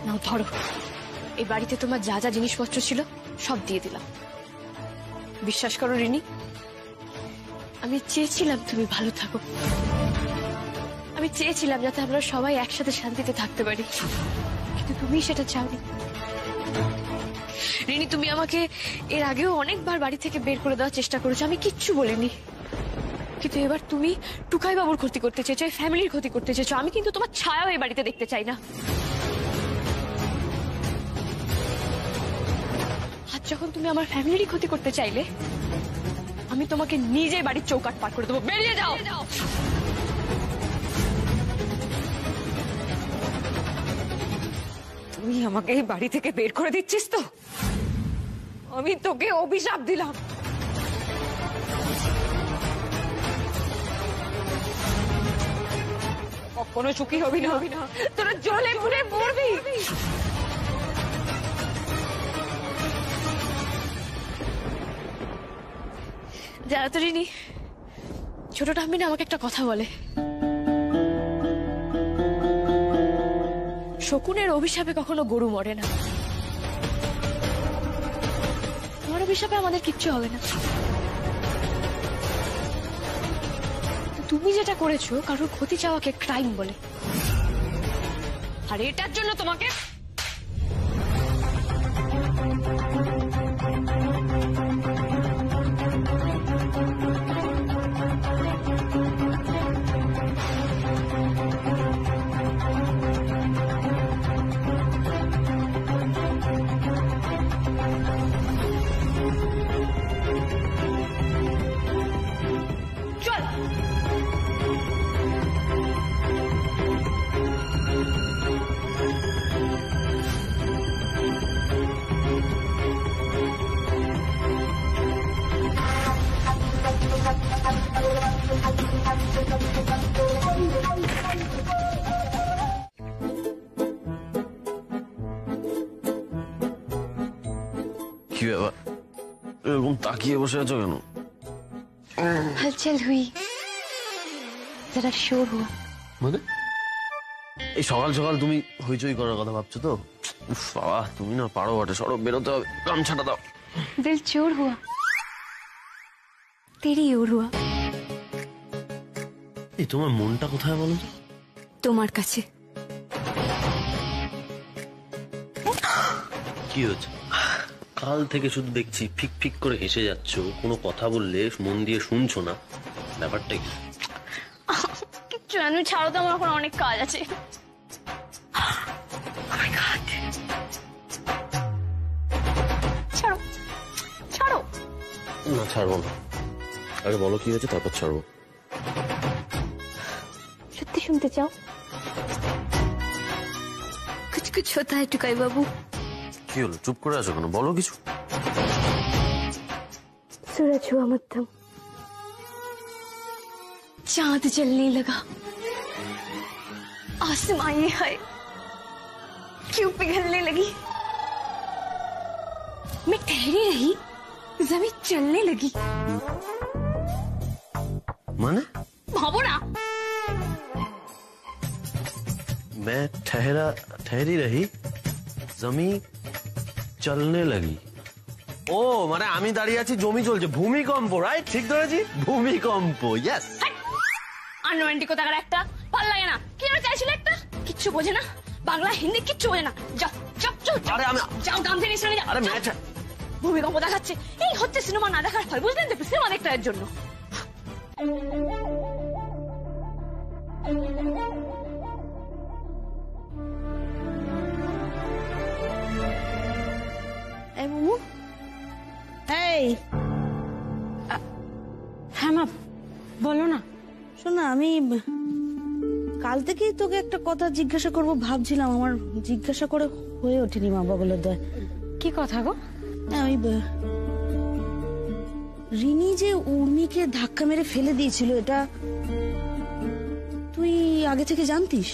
নাও ধরো, এই বাড়িতে তোমার যা যা জিনিসপত্র ছিল সব দিয়ে দিলাম। বিশ্বাস করো রিনি, আমি চেয়েছিলাম তুমি ভালো থাকো। আমি চেয়েছিলাম যাতে আমরা সবাই একসাথে শান্তিতে থাকতে পারি, কিন্তু তুমি সেটা চাওনি। রিনি, তুমি আমাকে এর আগেও অনেকবার বাড়ি থেকে বের করে দেওয়ার চেষ্টা করেছো, আমি কিচ্ছু বলিনি। কিন্তু এবার তুমি টুকাই বাবুর ক্ষতি করতে চেয়েছো, ফ্যামিলির ক্ষতি করতে চেয়েছো। আমি কিন্তু তোমার ছায়াও এই বাড়িতে দেখতে চাই না। আজ যখন তুমি আমার ফ্যামিলিরই ক্ষতি করতে চাইলে, আমি তোমাকে নিজে বাড়ির চৌকাট পার করে দেবো। বেরিয়ে যাও। তুই আমাকে এই বাড়ি থেকে বের করে দিচ্ছিস তো? আমি তোকে অভিশাপ দিলাম। কখনো সুখী হবি না, তোরা জলে পুড়ে মরবি। যারা তো রিনি, ছোট ঠাম্মি না আমাকে একটা কথা বলে, শকুনের অভিশাপে কখনো গরু মরে না। তোমার অভিশাপে আমাদের কিচ্ছু হবে না। তুমি যেটা করেছো কারোর ক্ষতি চাওয়াকে ক্রাইম বলে, আর এটার জন্য তোমাকে কি ব্যাপার, এরকম তাকিয়ে বসে আছো কেন? हलचल हुई, जरा शोर हुआ। মানে এই সকাল সকাল তুমি হইচই করার কথা ভাবছো তো? উফ বাবা, তুমি না পারো বটে। সরব, বেরোতে হবে, গামছাটা দাও। दिल चोर हुआ, तेरी ओर हुआ। এই তোমার মনটা কোথায় বলো তো? তোমার কাছে। কি হয়েছে? কাল থেকে শুধু দেখছি ফিক ফিক করে হেসে যাচ্ছ, কোনো কথা বললে মন দিয়ে শুনছো না, ব্যাপারটা কি? কিচ্ছু না, তুমি ছাড়ো তো, আমার এখন অনেক কাজ আছে। ছাড়ো ছাড়ো। না, ছাড়বো না। আগে বলো কি হয়েছে, তারপর ছাড়বো। সত্যি শুনতে চাও? कुछ कुछ होता है टुकाई बाबू। কি হলো, চুপ করে আছো কেন? বলো কিছু। सूरज हुआ मध्यम, चांद जलने लगा, आसमां ये है क्यों पिघलने लगी, मैं ठहरी रही, जमीन चलने लगी। माने भावो ना, मैं ठहरी रही, जमी चलने लगी। ও মানে আমি দাঁড়িয়ে আছি, জমি চলছে, ভূমিকম্প, রাইট? ঠিক ধরেছি, ভূমিকম্প। ইয়েস। আনরোমান্টিক কোথাকার একটা, ভালো লাগে না। কি আর চাইছিল একটা, কিচ্ছু বোঝে না, বাংলা হিন্দি কিচ্ছু বোঝে না। যাও যাও যাও, আরে আমি যাও গামছা নিয়ে সরে যাও। আরে ম্যাচ ভূমিকম্প দেখাচ্ছে, এই হচ্ছে সিনেমা না দেখার ফল, বুঝলেন তো? সিনেমা দেখতে এর জন্য। এই মোমো, এই হ্যাঁ মা বলো না। শোন না, আমি কাল থেকেই তোকে একটা কথা জিজ্ঞাসা করব ভাবছিলাম, আমার জিজ্ঞাসা করে হয়ে ওঠেনি মা বগলের দয়। কি কথা গো? ওই রিনি যে উর্মিকে ধাক্কা মেরে ফেলে দিয়েছিল, এটা তুই আগে থেকে জানতিস?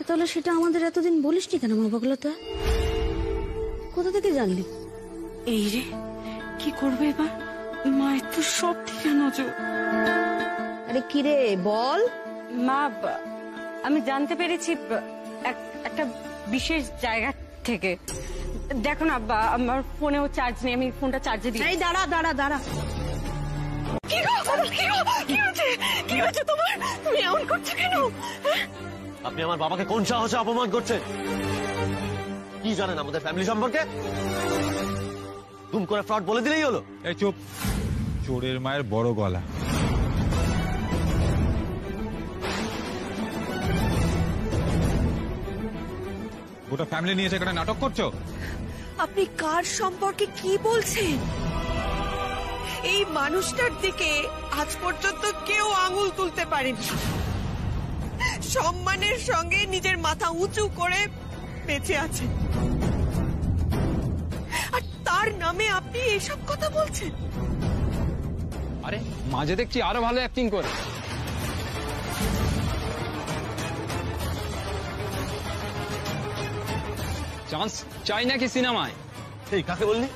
তাহলে সেটা আমাদের এতদিন বলিসনি কেন মা বগলতা? কোথা থেকে জানলি? এই রে, কি করবে এবার? মায়ের তো সব দিকে নজর। আরে কি রে বল। মা, আমি জানতে পেরেছি একটা বিশেষ জায়গা থেকে। দেখো না, আমার ফোনেও চার্জ নেই, আমি ফোনটা চার্জে দিই। এই দাঁড়া দাঁড়া দাঁড়া, কি হয়েছে তোমার? তুমি এমন করছো কেন? আপনি আমার বাবাকে কোন সাহসে অপমান করছেন? কি জানেন আমাদের ফ্যামিলি সম্পর্কে? দুম করে ফ্রড বলে দিলেই হলো। এই চুপ, চোরের মায়ের বড় গলা। গোটা ফ্যামিলি নিয়ে সেখানে নাটক করছো? আপনি কার সম্পর্কে কি বলছেন? এই মানুষটার দিকে আজ পর্যন্ত কেউ আঙুল তুলতে পারেনি। সম্মানের সঙ্গে নিজের মাথা উঁচু করে বেঁচে আছে, আর তার নামে আপনি এইসব কথা বলছেন? আরে মাঝে দেখছি আরো ভালো অ্যাক্টিং করে। চান্স চাই নাকি সিনেমায়? এই কাকে বললি?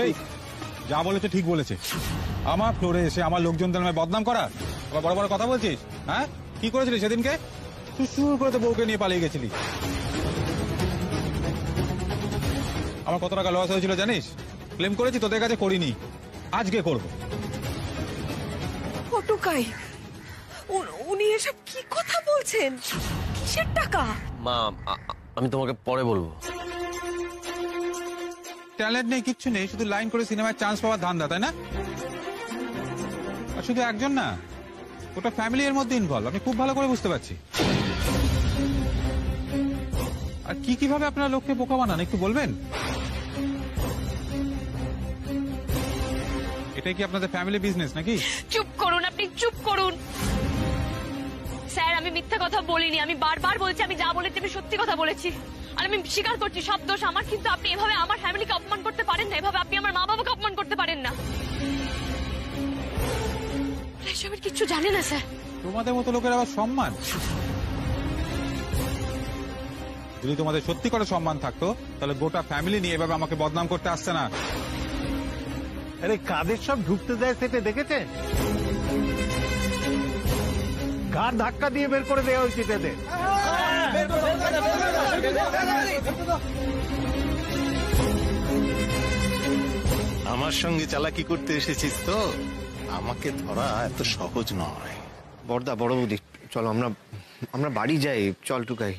এই যা বলেছে ঠিক বলেছে। আমার ফ্লোরে এসে আমার লোকজনদের নামে বদনাম করা, আবার বড় বড় কথা বলছিস? হ্যাঁ, কি করেছিলি সেদিনকে? তুই সুর করে তো বউকে নিয়ে পালিয়ে গেছিলি। আমার কত টাকা লস হয়েছিল জানিস? ক্লেম করেছি, তোদের কাছে করিনি, আজকে করব। ফটুকাই, উনি এসব কি কথা বলছেন? কিসের টাকা? মা, আমি তোমাকে পরে বলবো। ট্যালেন্ট নেই, কিচ্ছু নেই, শুধু লাইন করে সিনেমায় চান্স পাওয়ার ধান্দা, তাই না? আর শুধু একজন না, ওটা ফ্যামিলি এর মধ্যে ইনভলভ, আমি খুব ভালো করে বুঝতে পারছি। আর কিভাবে আপনারা লোককে বোকা বানান একটু বলবেন? এটাই কি আপনাদের ফ্যামিলি বিজনেস নাকি? চুপ করুন, আপনি চুপ করুন। স্যার, আমি মিথ্যা কথা বলিনি, আমি বারবার বলছি আমি যা বলেছি আমি সত্যি কথা বলেছি, আর আমি স্বীকার করছি সব দোষ আমার। কিন্তু আপনি এভাবে আমার ফ্যামিলিকে অপমান করতে পারেন না, এভাবে আপনি আমার মা বাবাকে অপমান করতে পারেন না। এসবের কিচ্ছু জানে না স্যার। তোমাদের মতো লোকের আবার সম্মান? যদি তোমাদের সত্যি করে সম্মান থাকতো তাহলে গোটা ফ্যামিলি নিয়ে এভাবে আমাকে বদনাম করতে আসছে না। আরে কাদের সব ঢুকতে দেয় সেটা দেখেছে? কার ধাক্কা দিয়ে বের করে দেওয়া হয়েছে তাদের? আমার সঙ্গে চালাকি করতে এসেছিস তো, আমাকে ধরা এত সহজ নয়। বড়দা, বড় বৌদি, চলো আমরা বাড়ি যাই। চল টুকাই,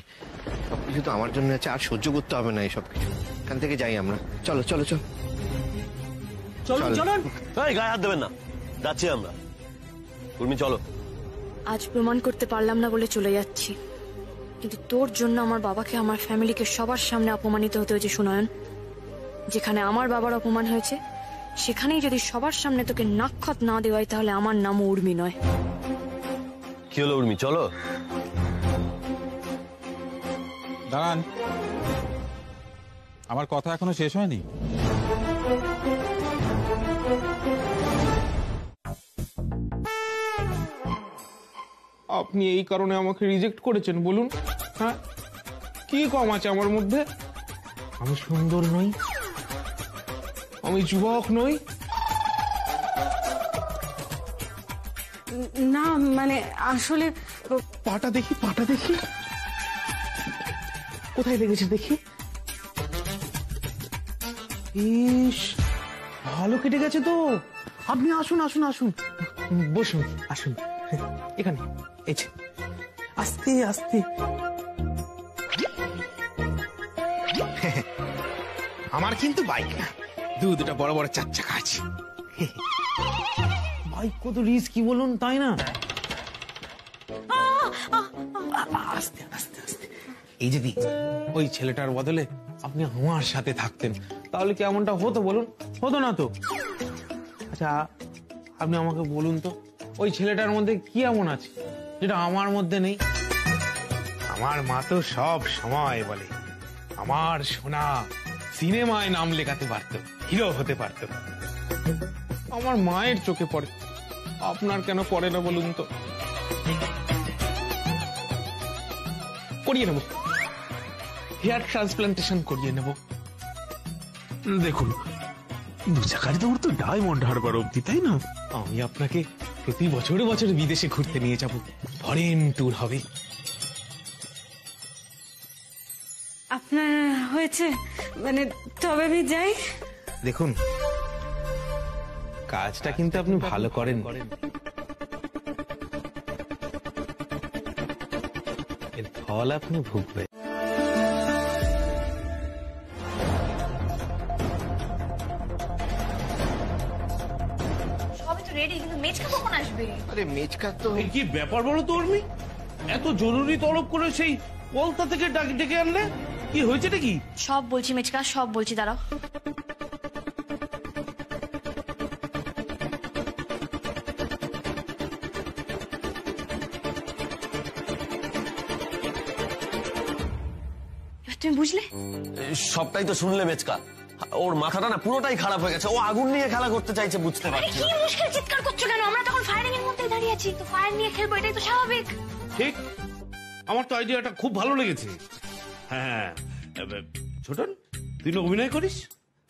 সবকিছু তো আমার জন্য আছে, আর সহ্য করতে হবে না এই সব কিছু। এখান থেকে যাই আমরা। চলো চলো চলো চলুন। গায়ে হাত দেবেন না, যাচ্ছি আমরা। উর্মি চলো। আজ প্রমাণ করতে পারলাম না বলে চলে যাচ্ছি, কিন্তু তোর জন্য আমার বাবাকে, আমার ফ্যামিলিকে সবার সামনে অপমানিত হতে হয়েছে সুনয়ন। যেখানে আমার বাবার অপমান হয়েছে সেখানেই যদি সবার সামনে তোকে নাক্ষত না দেওয়াই, তাহলে আমার নামও উর্মি নয়। কি হলো উর্মি, চলো। দাঁড়ান, আমার কথা এখনো শেষ হয়নি। আপনি এই কারণে আমাকে রিজেক্ট করেছেন বলুন? হ্যাঁ, কি কম আছে আমার মধ্যে? আমি সুন্দর নই, আমি যুবক নই। না মানে আসলে পাটা দেখি, পাটা দেখি, কোথায় লেগেছে দেখি। ইস, ভালো কেটে গেছে তো। আপনি আসুন আসুন আসুন, বসুন, আসুন এখানে। এই যে, আস্তে আস্তে। আমার কিন্তু বাইক না, দুটা বড় বড় 4 চাকা আছে। বাইক কত রিস্কি বলুন, তাই না? আস্তে আস্তে আস্তে। এই যদি ওই ছেলেটার বদলে আপনি আমার সাথে থাকতেন তাহলে কি এমনটা হতো বলুন? হতো না তো। আচ্ছা, আপনি আমাকে বলুন তো, ওই ছেলেটার মধ্যে কি এমন আছে যেটা আমার মধ্যে নেই? আমার মা তো সব সময় বলে, আমার সোনা সিনেমায় নাম লেখাতে পারতো, হিরো হতে পারতো। আমার মায়ের চোখে পড়ে, আপনার কেন পড়ে না বলুন তো? করিয়ে নেব, হেয়ার ট্রান্সপ্লান্টেশন করিয়ে নেব। দেখুন, 2 চাকার দৌড় তো ডায়মন্ড হারবার অব্দি, তাই না? আমি আপনাকে প্রতি বছরে বছরে বিদেশে ঘুরতে নিয়ে যাব, ফরেন ট্যুর হবে। আপনার হয়েছে মানে, তবে আমি যাই। দেখুন, কাজটা কিন্তু আপনি ভালো করেন, এর ফল আপনি ভুগবেন। সবই তো রেডি, কিন্তু মেচকা কখন আসবে? আরে মেচকা তো কি ব্যাপার বলো তো উর্মি? এত জরুরি তলব করে সেই কলতা থেকে ডেকে আনলে, কি হয়েছে নাকি? সব বলছি মেচকা, সব বলছি, দাঁড়াও। তুমি বুঝলে? সবটাই তো শুনলে মেচকা। ওর মাথাটা না পুরোটাই খারাপ হয়ে গেছে। ও আগুন নিয়ে খেলা করতে চাইছে, বুঝতে পারছি। কি মুশকিল চিৎকার করছো কেন? আমরা তখন ফায়ারিং এর মধ্যেই দাঁড়িয়ে আছি, তো ফায়ার নিয়ে খেলবো, এটাই তো স্বাভাবিক। ঠিক, আমার তো আইডিয়াটা খুব ভালো লেগেছে। হ্যাঁ, ছোটন, তুই না অভিনয় করিস,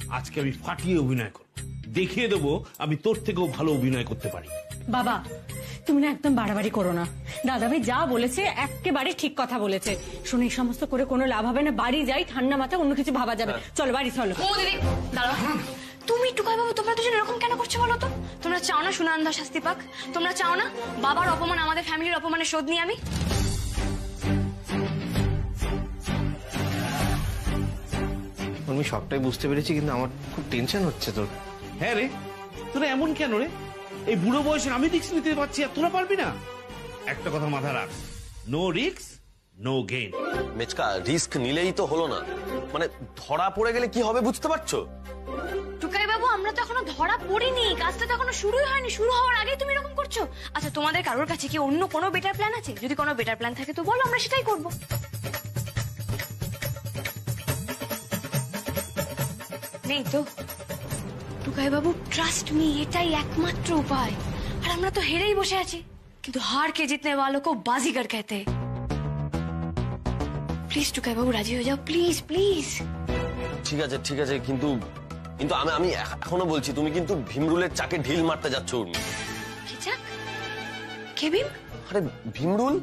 আজকে আমি ফাটিয়ে অভিনয় করবো, দেখিয়ে দেবো আমি তোর থেকেও ভালো অভিনয় করতে পারি। বাবা, তুমি না একদম বাড়াবাড়ি করো না। দাদাভাই যা বলেছে একেবারে ঠিক কথা বলেছে। শুনে এই সমস্ত করে কোনো লাভ হবে না, বাড়ি যাই, ঠান্ডা মাথায় অন্য কিছু ভাবা যাবে। চলো বাড়ি চলো। ও দিদি দাঁড়াও, তুমি টুকাই বাবু, তোমরা দুজন এরকম কেন করছো বলো তো? তোমরা চাও না সুনন্দা শাস্তি পাক? তোমরা চাও না বাবার অপমান, আমাদের ফ্যামিলির অপমানের শোধ নিয়ে আমি? আমি সবটাই বুঝতে পেরেছি, কিন্তু আমার খুব টেনশন হচ্ছে তোর। হ্যাঁ রে, তোরা এমন কেন রে? এই বুড়ো বয়সে আমি রিস্ক নিতে পারছি আর তোরা পারবি না? একটা কথা মাথায় রাখ, নো রিস্ক নো গেইন। মেচকা, রিস্ক নিলেই তো হলো না, মানে ধরা পড়ে গেলে কি হবে বুঝতে পারছো? টুকাই বাবু, আমরা তো এখনো ধরা পড়িনি, কাজটা তো এখনো শুরুই হয়নি। শুরু হওয়ার আগেই তুমি এরকম করছো। আচ্ছা, তোমাদের কারোর কাছে কি অন্য কোনো বেটার প্ল্যান আছে? যদি কোনো বেটার প্ল্যান থাকে তো বলো, আমরা সেটাই করবো। নেই তো? টুকাই বাবু, ট্রাস্ট মি, এটাই একমাত্র উপায়। আর আমরা তো হেরেই বসে আছি, কিন্তু হার কে জিতনে वालों को बाजीगर कहते हैं। প্লিজ টুকাই বাবু, রাজি হয়ে যাও, প্লিজ প্লিজ। ঠিক আছে ঠিক আছে, কিন্তু কিন্তু আমি এখনো বলছি, তুমি কিন্তু ভীমরুলের চাকে ঢিল মারতে যাচ্ছ উর্মি। কি চাক? কে ভীম? আরে ভীমরুল,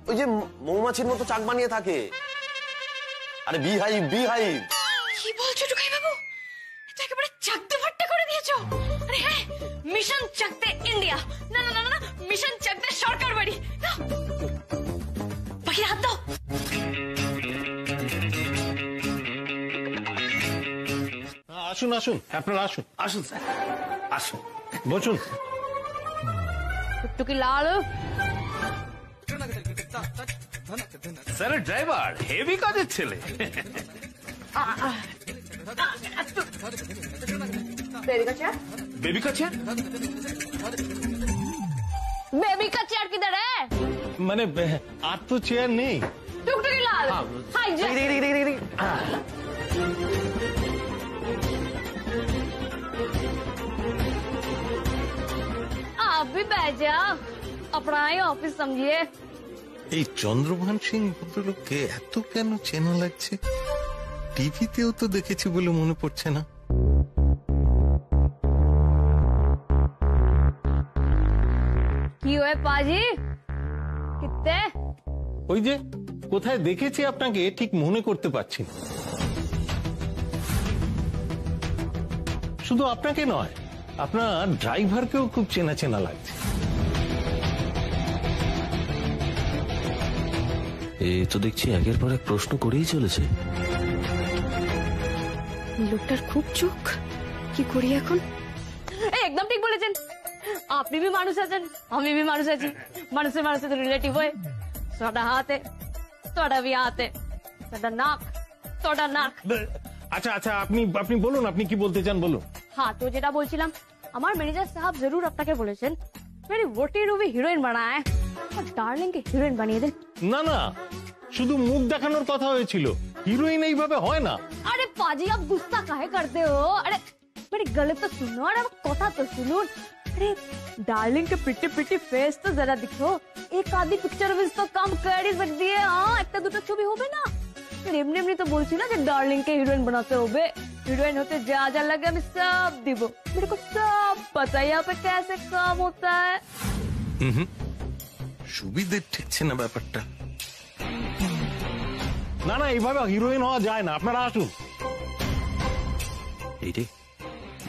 ওই যে মৌমাছির মতো চাক বানিয়ে থাকে। আরে বিহাইভ বিহাইভ। কি বলছো টুকাই বাবু? এটা একেবারে চাকতে ফাট্টা করে দিয়েছো। আরে হ্যাঁ, মিশন চাকতে ইন্ডিয়া। না না না না, মিশন চাকতে সরকার বাড়ি। বাকি হাত দাও। আসুন আসুন, আপনারা আসুন। আসুন স্যার, আসুন, বসুন। টুকটুকি লাল। স্যার ড্রাইভার হেভি কাজের ছেলে। बेबी का चेयर? बेबी का चेयर किधर है? মানে আর তো চেয়ার নেই। टुकटुकी लाल, हाय जा। अभी बैठ जा, अपना ही ऑफिस समझिए। এই চন্দ্রভান সিং ভদ্রলোককে এত কেন চেনা লাগছে? টিভিতেও তো দেখেছি বলে মনে পড়ছে না। কি হয়ে পাজি? কিতনে? ওই যে কোথায় দেখেছি আপনাকে ঠিক মনে করতে পারছি না। শুধু আপনাকে নয়, আপনার ড্রাইভারকেও খুব চেনা চেনা লাগছে। এই তো দেখছি একের পর এক প্রশ্ন করেই চলেছে। লোকটার খুব চোখ, কি করি এখন? একদম ঠিক বলেছেন, আপনি भी মানুষ আছেন, আমি भी মানুষ আছি, মানুষের মানুষের রিলেটিভ হয়। তোটা হাতে, তোটা भी হাতে, তোটা নাক, তোটা নাক। আচ্ছা আচ্ছা, আপনি বলুন, আপনি কি বলতে চান বলুন। হ্যাঁ, তো যেটা বলছিলাম, আমার ম্যানেজার সাহেব জরুর আপনাকে বলেছেন मेरी वोटी रूबी हीरोइन बनाए और डार्लिंग के हीरोइन বানিয়ে দেন। না না, শুধু মুখ দেখানোর কথা হয়েছিল, হিরোইন এইভাবে হয় না। अरे पाजी, आप गुस्सा काहे करते हो? अरे मेरी गले तो सुनो, अरे कथा तो सुनो। अरे डार्लिंग के पिट्टी पिट्टी फेस तो जरा दिखो, एक आधी पिक्चर में तो काम कर ही सकती है। हाँ, একটা দুটো ছবি হবে না? এমনি এমনি তো বলছি না যে ডার্লিंग के हीरोइन बनाते होगे। हीरोइन होते जा जा लगे আমি सब দিব, मेरे को सब पता है यहाँ पे कैसे काम होता है। সুবিধে ঠেকছে না ব্যাপারটা। না না, এইভাবে হিরোইন হওয়া যায় না, আপনারা আসুন। এই রে,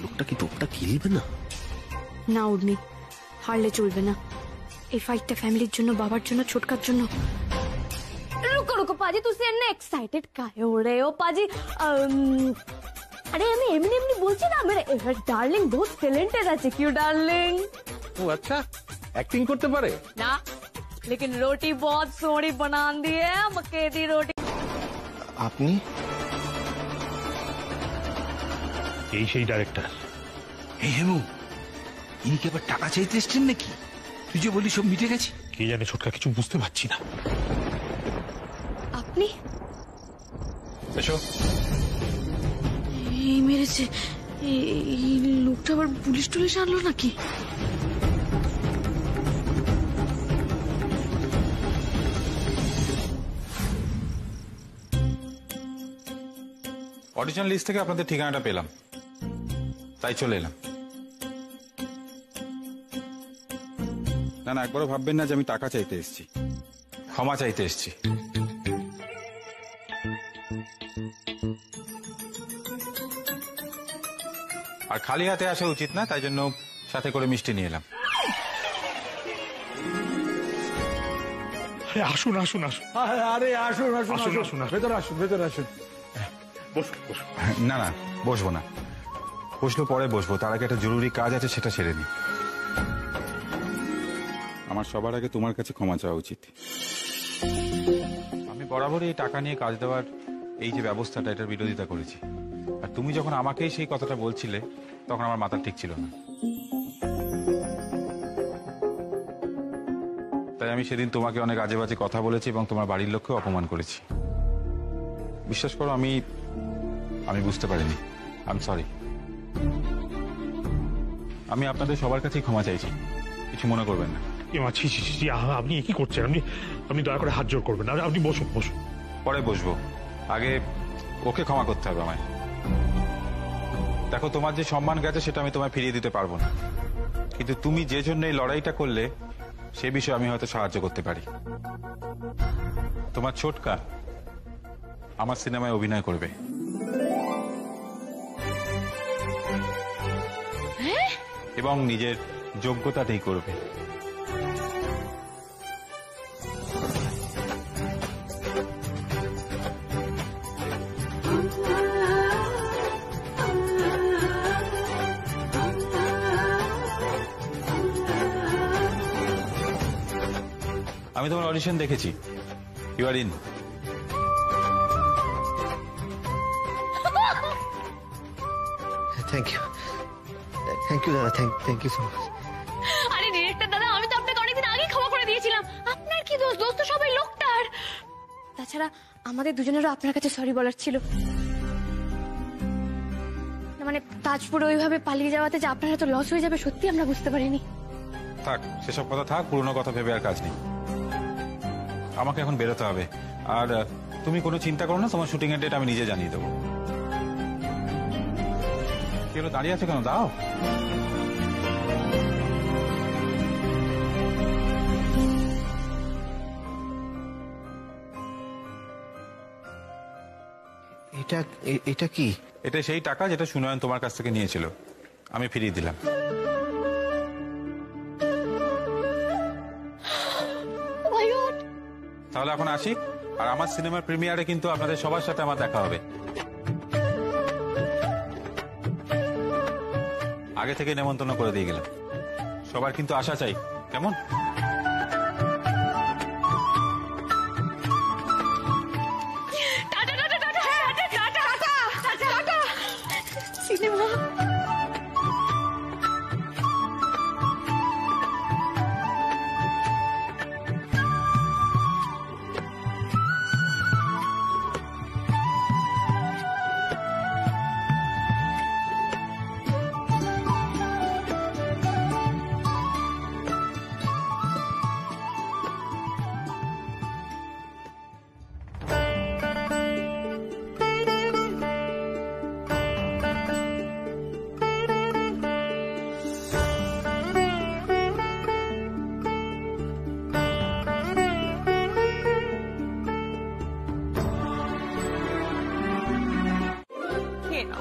লোকটা কি তোপটা কিলবে না? না উর্মি, হারলে চলবে না। এই ফাইটটা ফ্যামিলির জন্য, বাবার জন্য, ছোটকার জন্য। रुको रुको पाजी, तुसी এনে এক্সাইটেড কাहे हो रहे हो पाजी? अरे আমি এমনি এমনি বলছি না, मेरा डार्लिंग बहुत टैलेंटेड আছে। क्यों डार्लिंग? ও আচ্ছা, অ্যাক্টিং করতে পারে ना, लेकिन रोटी बहुत सोहनी बना दी है, मक्के दी रोटी। আপনি? এই সেই ডাইরেক্টর। এই হেমু, ইনি কি আবার টাকা চাইতে এসছেন নাকি? তুই যে বলি সব মিটে গেছে। কি জানে ছোটকা, কিছু বুঝতে পারছি না। আপনি? এসো। এই মেরেছে, এই লোকটা আবার পুলিশ টুলিশ আনলো নাকি? অডিশন লিস্ট থেকে আপনাদের ঠিকানাটা পেলাম, তাই চলে এলাম। না না, একবারও ভাববেন না যে আমি টাকা চাইতে এসেছি, ক্ষমা চাইতে এসেছি। আর খালি হাতে আসা উচিত না, তাই জন্য সাথে করে মিষ্টি নিয়ে এলাম। আসুন আসুন আসুন। আরে আসুন আসুন আসুন আসুন, ভেতরে আসুন, ভেতরে আসুন। বসুন বসুন। না না, বসবো না, বসলো পরে বসবো, তার আগে একটা জরুরি কাজ আছে, সেটা সেরে নিই। আমার সবার আগে তোমার কাছে ক্ষমা চাওয়া উচিত। আমি বরাবরই এই টাকা নিয়ে কাজ দেওয়ার এই যে ব্যবস্থাটা, এটার বিরোধিতা করেছি। আর তুমি যখন আমাকেই সেই কথাটা বলছিলে, তখন আমার মাথা ঠিক ছিল না। তাই আমি সেদিন তোমাকে অনেক আজে বাজে কথা বলেছি এবং তোমার বাড়ির লোককেও অপমান করেছি। বিশ্বাস করো, আমি বুঝতে পারিনি। I am sorry. আমি আপনাদের সবার কাছেই ক্ষমা চাইছি, কিছু মনে করবেন না। ছি ছি ছি, আপনি কি করছেন? আপনি দয়া করে হাত জোর করবেন না। আপনি বসুন বসুন। পরে বসবো, আগে ওকে ক্ষমা করতে হবে আমায়। দেখো, তোমার যে সম্মান গেছে সেটা আমি তোমায় ফিরিয়ে দিতে পারবো না, কিন্তু তুমি যে জন্য এই লড়াইটা করলে সে বিষয়ে আমি হয়তো সাহায্য করতে পারি। তোমার ছোটকা আমার সিনেমায় অভিনয় করবে, এবং নিজের যোগ্যতাতেই করবে। আমি তোমার অডিশন দেখেছি, you are in. Thank you, thank you দাদা, থ্যাংক ইউ সো মাচ। আরে ডিরেক্টর দাদা, আমি তো আপনাকে অনেকদিন আগেই ক্ষমা করে দিয়েছিলাম। আপনার কি দোষ? দোষ তো সবাই লোকটার। তাছাড়া আমাদের দুজনেরও আপনার কাছে সরি বলার ছিল। মানে তাজপুরে ওইভাবে পালিয়ে যাওয়াতে যে আপনার এত লস হয়ে যাবে, সত্যি আমরা বুঝতে পারিনি। থাক, সেসব কথা থাক, পুরোনো কথা ভেবে আর কাজ নেই। আমাকে এখন বেরোতে হবে। আর তুমি কোনো চিন্তা করো না, তোমার শুটিং এর ডেট আমি নিজে জানিয়ে দেবো। কেন দাঁড়িয়ে আছে কেন? দাও। এটা কি? এটা সেই টাকা যেটা সুনয়ন তোমার কাছ থেকে নিয়েছিল, আমি ফিরিয়ে দিলাম। তাহলে এখন আসি। আর আমার সিনেমার প্রিমিয়ারে কিন্তু আপনাদের সবার সাথে আমার দেখা হবে। আগে থেকে নেমন্তন্ন করে দিয়ে গেলাম, সবার কিন্তু আশা চাই, কেমন? সিনেমা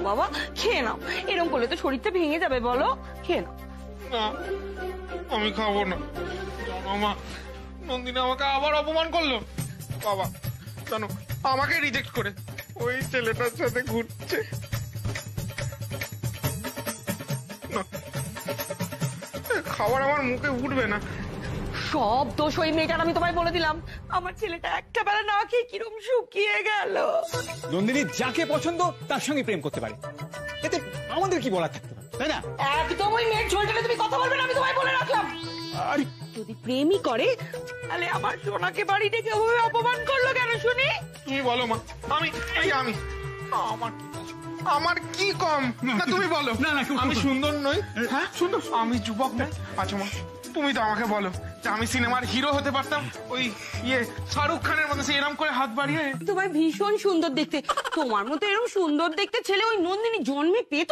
বাবা খেয়ে নাও, এরকম করলে তো শরীরটা ভেঙে যাবে, বলো খেয়ে নাও। না, আমি খাবো না। মা, নন্দিনী আমাকে আবার অপমান করলো। বাবা জানো, আমাকে রিজেক্ট করে ওই ছেলেটার সাথে ঘুরছে। খাবার আমার মুখে উঠবে না। সব দোষ ওই মেয়েটার, আমি তোমায় বলে দিলাম। আমার ছেলেটা একটা বেলা না খেয়ে কিরম শুকিয়ে গেল। নন্দিনী যাকে পছন্দ তার সঙ্গে প্রেম করতে পারে, এতে আমাদের কি বলার থাকতে পারে, তাই না? একদম ওই মেয়ের ঝোলটাকে তুমি কথা বলবে না, আমি তোমায় বলে রাখলাম। আরে যদি প্রেমই করে তাহলে আমার সোনাকে বাড়ি থেকে ওভাবে অপমান করলো কেন শুনি? তুমি বলো মা, আমার কি কম? না তুমি বলো। না না, আমি সুন্দর নই? হ্যাঁ সুন্দর, আমি যুবক নই? আচ্ছা মা, তুমি তো আমাকে বলো যে আমি সিনেমার হিরো হতে পারতাম, ওই শাহরুখ খানের মতো এরকম করে হাত বাড়িয়ে। তোমায় ভীষণ সুন্দর দেখতে, তোমার মতো এরকম সুন্দর দেখতে ছেলে ওই নন্দিনী জন্মে পেত?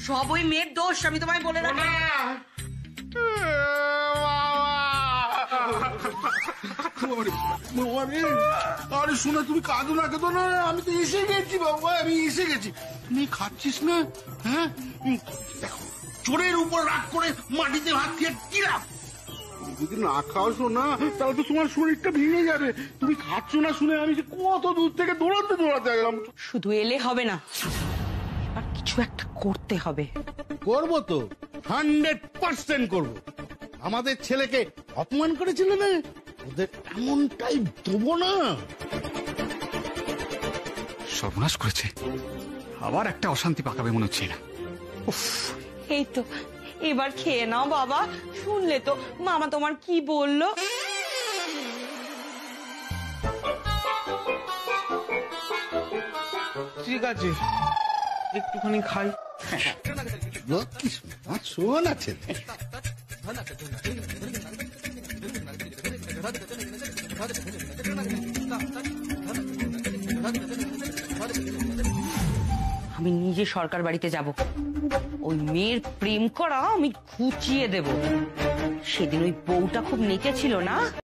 সব ওই মেয়ের দোষ, আমি তোমায় বলে রাখি। আরে শোনা, তুমি কাঁদো না, কেঁদো না, আমি তো এসে গেছি বাবা, আমি এসে গেছি। তুমি খাচ্ছিস না? হ্যাঁ দেখো, চোরের উপর রাগ করে মাটিতে ভাত খেয়ে কি লাভ? যদি না খাও শোনা, তাহলে তো তোমার শরীরটা ভেঙে যাবে। তুমি খাচ্ছ না শুনে আমি যে কত দূর থেকে দৌড়াতে গেলাম। শুধু এলে হবে না, আর কিছু একটা করতে হবে। করবো তো, 100% করবো। আমাদের ছেলেকে অপমান করেছিল না, ওদের এমনটাই দেবো না। সর্বনাশ করেছে, আবার একটা অশান্তি পাকাবে মনে হচ্ছে না। এই তো এবার খেয়ে নাও বাবা। শুনলে তো মামা তোমার কি বললো? ঠিক আছে, একটুখানি খাই। শোন আছে আমি নিজে সরকার বাড়িতে যাব, ওই মেয়ের প্রেম করা আমি ঘুচিয়ে দেব। সেদিন ওই বউটা খুব নেচেছিল না,